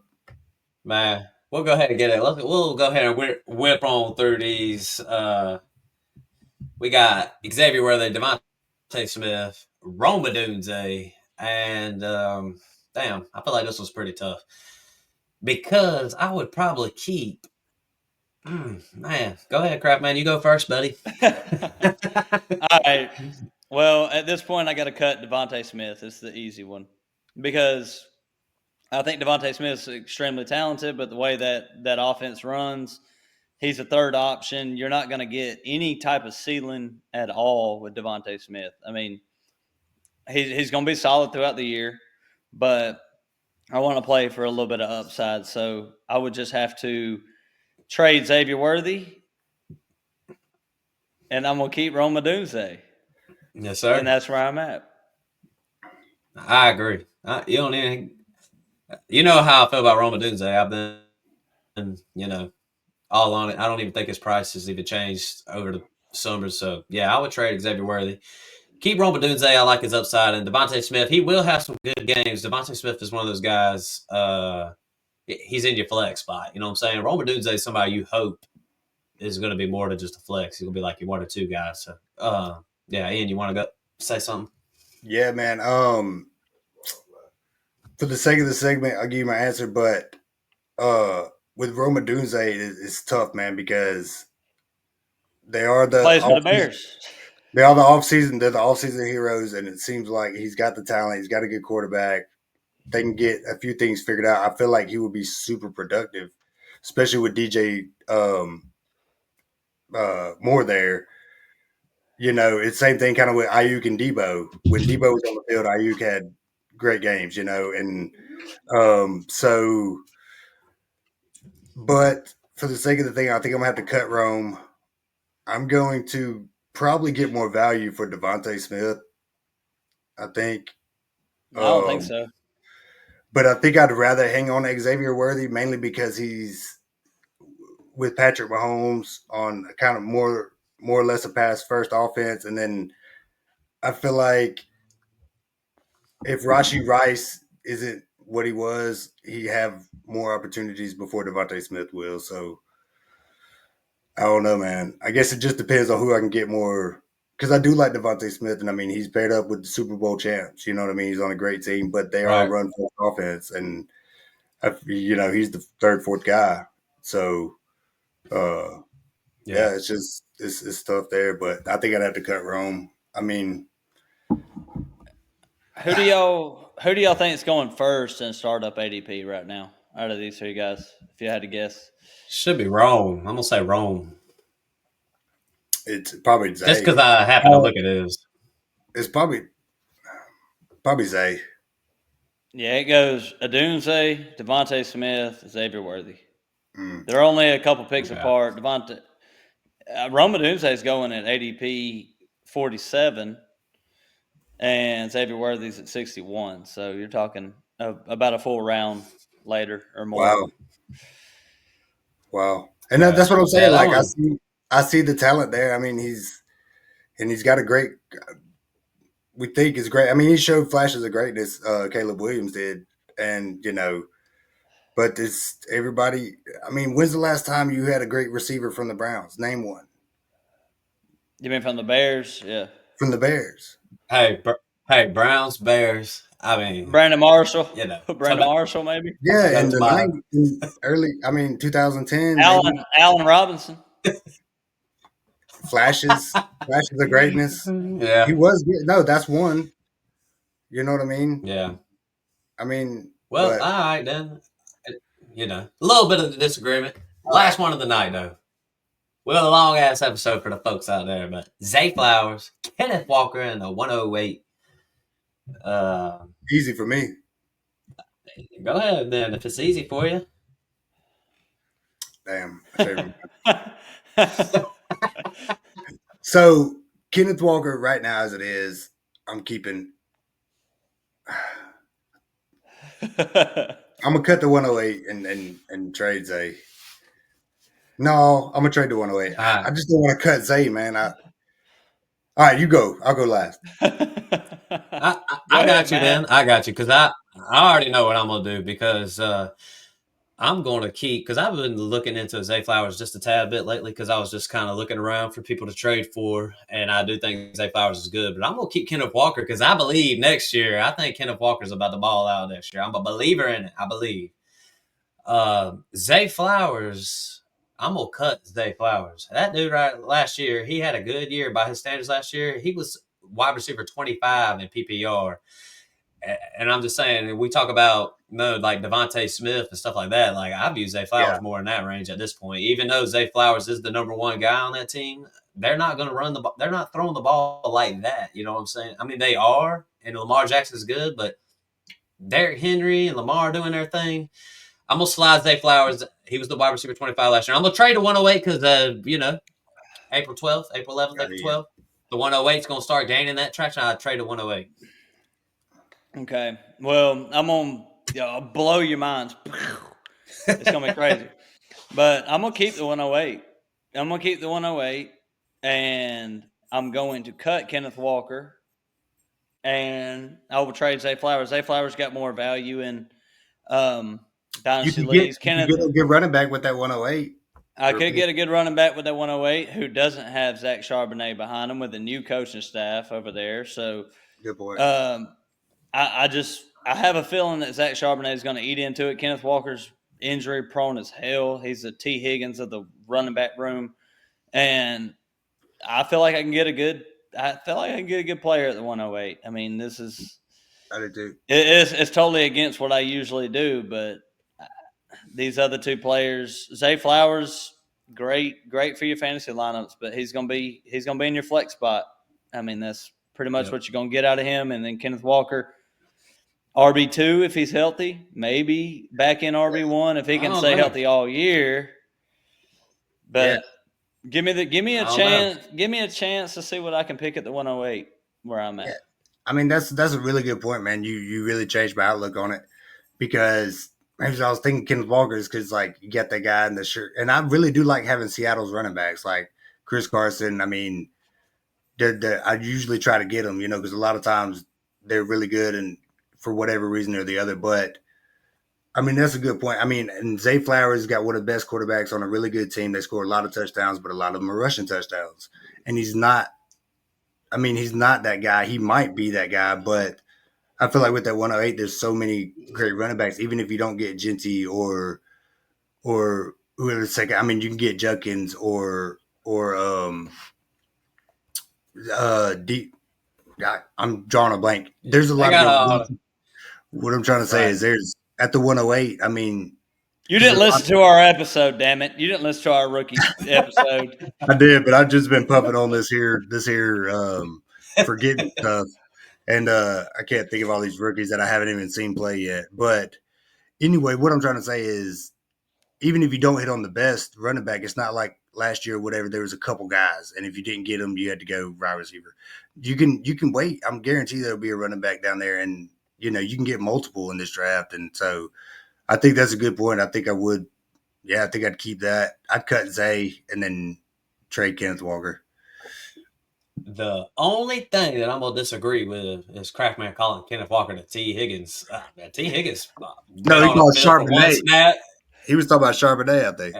Man, we'll go ahead and get it. We'll go ahead and whip on through these. We got Xavier Worthy, Devontae Smith, Roma Dunze, and damn, I feel like this was pretty tough because I would probably keep. Man, go ahead, Kraft man. You go first, buddy. All right. Well, at this point, I got to cut Devontae Smith. It's the easy one because I think Devontae Smith is extremely talented, but the way that offense runs, he's a third option. You're not going to get any type of ceiling at all with Devontae Smith. I mean, he's going to be solid throughout the year, but I want to play for a little bit of upside. So I would just have to trade Xavier Worthy, and I'm going to keep Roma Dunze. Yes, And sir. that's where I'm at. I agree. You don't even. You know how I feel about Roma Dunze. I've been, all on it. I don't even think his price has even changed over the summer. So yeah, I would trade Xavier Worthy. Keep Roma Dunze. I like his upside, and Devontae Smith. He will have some good games. Devontae Smith is one of those guys. He's in your flex spot. You know what I'm saying? Roma Dunze is somebody you hope is going to be more than just a flex. He's going to be like your 1 or 2 guys. So yeah, Ian, you want to go say something? Yeah, man. For the sake of the segment, I'll give you my answer, but with Roma Dunze, it's tough, man, because they are the Plays for the off Bears. they are the offseason. They're the offseason heroes, and it seems like he's got the talent. He's got a good quarterback. They can get a few things figured out. I feel like he would be super productive, especially with DJ Moore there. It's the same thing kind of with Ayuk and Debo. When Debo was on the field, Ayuk had great games, and so. But for the sake of the thing, I think I'm gonna have to cut Rome. I'm going to probably get more value for Devontae Smith. I think. I don't think Um, so. but I think I'd rather hang on to Xavier Worthy mainly because he's with Patrick Mahomes on a kind of more or less a pass first offense, and then I feel like if Rashi Rice isn't what he was, he have more opportunities before Devontae Smith will. So I don't know, man. I guess it just depends on who I can get more. Because I do like Devontae Smith, and I mean he's paired up with the Super Bowl champs. You know what I mean? He's on a great team, but they are a Right. run first offense, and he's the third, fourth guy. So Yeah. yeah, it's tough there. But I think I'd have to cut Rome. I mean, Who do y'all think is going first in startup ADP right now out of these 3 guys? If you had to guess, Should be Rome. I'm gonna say Rome. it's probably Just Zay. because I happen to look at his. It's probably Zay. yeah, it goes Adunze, Devontae Smith, Xavier Worthy. Mm. They're only a couple picks Okay. apart. Rome Adunze is going at ADP 47, and Xavier Worthy's at 61. So you're talking about a full round later or more. Wow, wow, and Yeah. that's what I'm Yeah, saying. that Like one. I see the talent there. I mean, he's got a great. We think is great. I mean, he showed flashes of greatness. Caleb Williams did, and But it's everybody. I mean, when's the last time you had a great receiver from the Browns? Name one. You mean from the Bears? Yeah. From the Bears. Hey, Browns, Bears. I mean, Brandon Marshall. you know, Brandon Marshall, maybe. Yeah, in Coach the Bob. 90s, early, 2010, maybe. Allen Robinson. Flashes of greatness. Yeah, He was good. No, that's one. You know what I mean? yeah. I mean, Well, but all right then. You know, a little bit of disagreement. all Last right. one of the night, though. Well, a long ass episode for the folks out there, but Zay Flowers, Kenneth Walker, and the 108. Easy for me. Go ahead then, if it's easy for you. Damn. So Kenneth Walker, right now as it is, I'm keeping. I'm gonna cut the 108 and trade Zay. No, I'm gonna trade the 108. I just don't want to cut Zay, man. All right, you go. I'll go last. I got you, man. I got you because I already know what I'm gonna do because I'm going to keep because I've been looking into Zay Flowers just a tad bit lately because I was just kind of looking around for people to trade for, and I do think Zay Flowers is good. But I'm going to keep Kenneth Walker because I believe next year. I think Kenneth Walker's about to ball out next year. I'm a believer in it. I believe. Zay Flowers, I'm gonna cut Zay Flowers. That dude last year, he had a good year by his standards last year. He was wide receiver 25 in PPR. And I'm just saying, we talk about like Devontae Smith and stuff like that. Like I view Zay Flowers more in that range at this point. Even though Zay Flowers is the number one guy on that team, they're not going to run the. They're not throwing the ball like that. You know what I'm saying? I mean, they are, and Lamar Jackson's good, but Derrick Henry and Lamar doing their thing. I'm gonna slide Zay Flowers. He was the wide receiver 25 last year. I'm gonna trade to 108 because April 12th, April 11th, April 12th. The 108 is gonna start gaining that traction. I trade to 108. Okay. Well, I'm gonna blow your minds. It's gonna be crazy. But I'm gonna keep the 108. I'm gonna keep the 108, and I'm going to cut Kenneth Walker, and I will trade Zay Flowers. Zay Flowers got more value in dynasty leagues. You get a good running back with that 108. I could get a good running back with that 108 who doesn't have Zach Charbonnet behind him with a new coaching staff over there. So, good point. I have a feeling that Zach Charbonnet is going to eat into it. Kenneth Walker's injury prone as hell. He's the T. Higgins of the running back room, and I feel like I can get a good player at the 108. I mean, this is I did too. It's totally against what I usually do, but these other two players, Zay Flowers, great for your fantasy lineups, but he's gonna be in your flex spot. I mean, that's pretty much what you're gonna get out of him. And then Kenneth Walker, RB2 if he's healthy, maybe back in RB1 if he can stay healthy all year. But give me a chance to see what I can pick at the 108 where I'm at. Yeah. I mean, that's a really good point, man. You really changed my outlook on it because maybe I was thinking Kenneth Walker is because like you get that guy in the shirt, and I really do like having Seattle's running backs like Chris Carson. I mean, I usually try to get them, because a lot of times they're really good, and for whatever reason or the other. But I mean, that's a good point. I mean, and Zay Flowers got one of the best quarterbacks on a really good team. They score a lot of touchdowns, but a lot of them are rushing touchdowns, and he's not that guy. He might be that guy, but I feel like with that 108, there's so many great running backs. Even if you don't get Genty or whoever's second, I mean, you can get Judkins or deep. I'm drawing a blank. There's a lot of good. What I'm trying to say is there's at the 108. I mean, you didn't listen to our episode, damn it! You didn't listen to our rookie episode. I did, but I've just been pumping on this here forgetting stuff, and I can't think of all these rookies that I haven't even seen play yet. But anyway, what I'm trying to say is, even if you don't hit on the best running back, it's not like last year or whatever. There was a couple guys, and if you didn't get them, you had to go wide receiver. You can wait. I'm guaranteed there'll be a running back down there, and you can get multiple in this draft. And so I think that's a good point. I think I would. Yeah, I think I'd keep that. I'd cut Zay and then trade Kenneth Walker. The only thing that I'm going to disagree with is Kraft calling Kenneth Walker to T. Higgins. T. Higgins No, been he on the called field for one Charbonnet. snap. He was talking about Charbonnet, I think.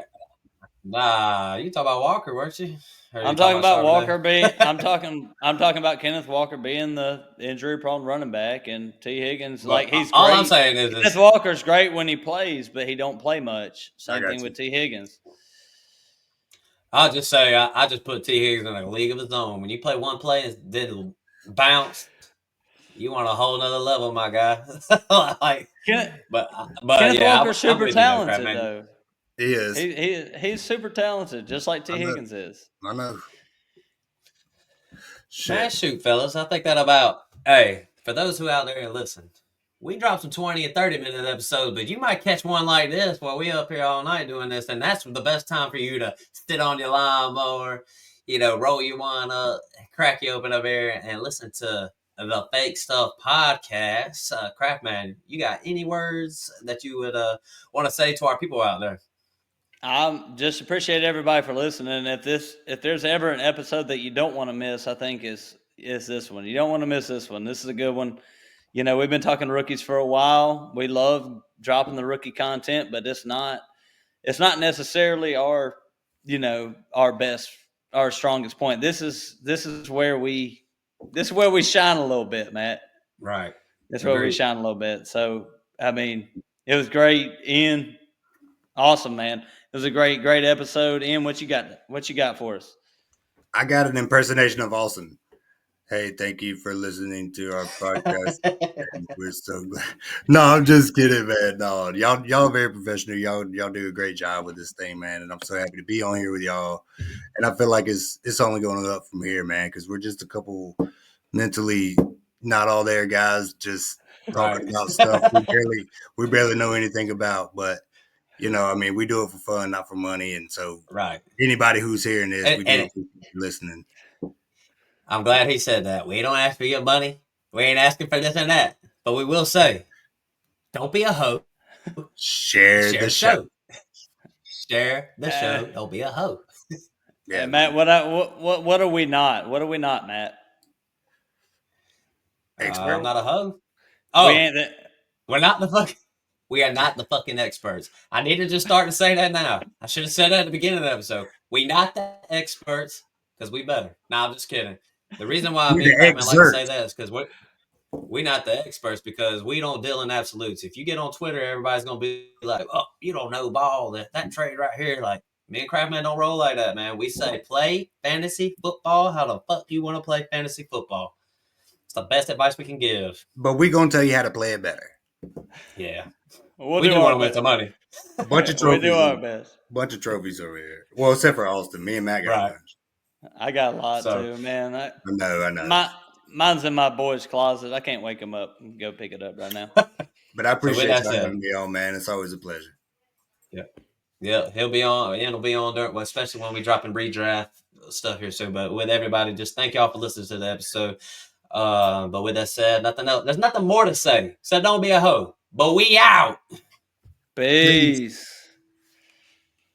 Nah, you talking about Walker, weren't you? Or I'm you talking about Charbonnet? Walker being. I'm talking about Kenneth Walker being the injury-prone running back, and T. Higgins. But Like he's all I'm great. saying is Kenneth this. Walker's great when he plays, but he don't play much. I Same got thing you. with T. Higgins. I'll just say I just put T. Higgins in a league of his own. When you play one play and then bounce, you want a whole nother level, my guy. like, Kenneth, but Kenneth yeah, Walker's I'm super with you though, Kraft, talented man. though. He is. He's super talented, just like T. I know. Higgins is. I know. Man, Shit. shoot, fellas. I think that about, hey, for those who out there and listen, we drop some 20 and 30-minute episodes, but you might catch one like this while we up here all night doing this, and that's the best time for you to sit on your lawnmower, roll your one up, crack you open up here, and listen to the Fake Stuff podcast. Kraft, man, you got any words that you would want to say to our people out there? I just appreciate everybody for listening. If there's ever an episode that you don't want to miss, I think is this one. You don't want to miss this one. This is a good one. We've been talking rookies for a while. We love dropping the rookie content, but it's not necessarily our strongest point. This is where we shine a little bit, Matt. Right. That's where we shine a little bit. So I mean, it was great. Ian, awesome, man. It was a great episode. Ian, what you got for us? I got an impersonation of Austin. Hey, thank you for listening to our podcast. We're so glad. No, I'm just kidding, man. No, y'all are very professional. Y'all do a great job with this thing, man. And I'm so happy to be on here with y'all. And I feel like it's only going up from here, man, because we're just a couple mentally not all there guys, just talking about stuff we barely know anything about. But I mean, we do it for fun, not for money. And so, anybody who's hearing this, we do appreciate you listening. I'm glad he said that. We don't ask for your money. We ain't asking for this and that. But we will say, don't be a hoe. Share the show. Share the show. Don't be a hoe. Yeah, Matt. What are we not? What are we not, Matt? I'm not a hoe. Oh, we ain't that. We're not the fucking. We are not the fucking experts. I need to just start to say that now. I should have said that at the beginning of the episode. We not the experts because we better. No, I'm just kidding. The reason why me and Kraftman like to say that is because we're not the experts because we don't deal in absolutes. If you get on Twitter, everybody's gonna be like, "Oh, you don't know ball. That trade right here." Like me and Kraftman don't roll like that, man. We say play fantasy football. How the fuck you want to play fantasy football? It's the best advice we can give. But we're gonna tell you how to play it better. Yeah. We do want to win some money. Bunch of trophies. We do our best. Bunch of trophies over here. Well, except for Austin. Me and Matt got one. I got a lot too, man. I know. Mine's in my boy's closet. I can't wake him up and go pick it up right now. But I appreciate you having me on, man. It's always a pleasure. Yeah, he'll be on. Ian will be on there, especially when we drop in redraft stuff here soon. But with everybody, just thank y'all for listening to the episode. But with that said, nothing else. There's nothing more to say. So don't be a hoe. But we out. Peace.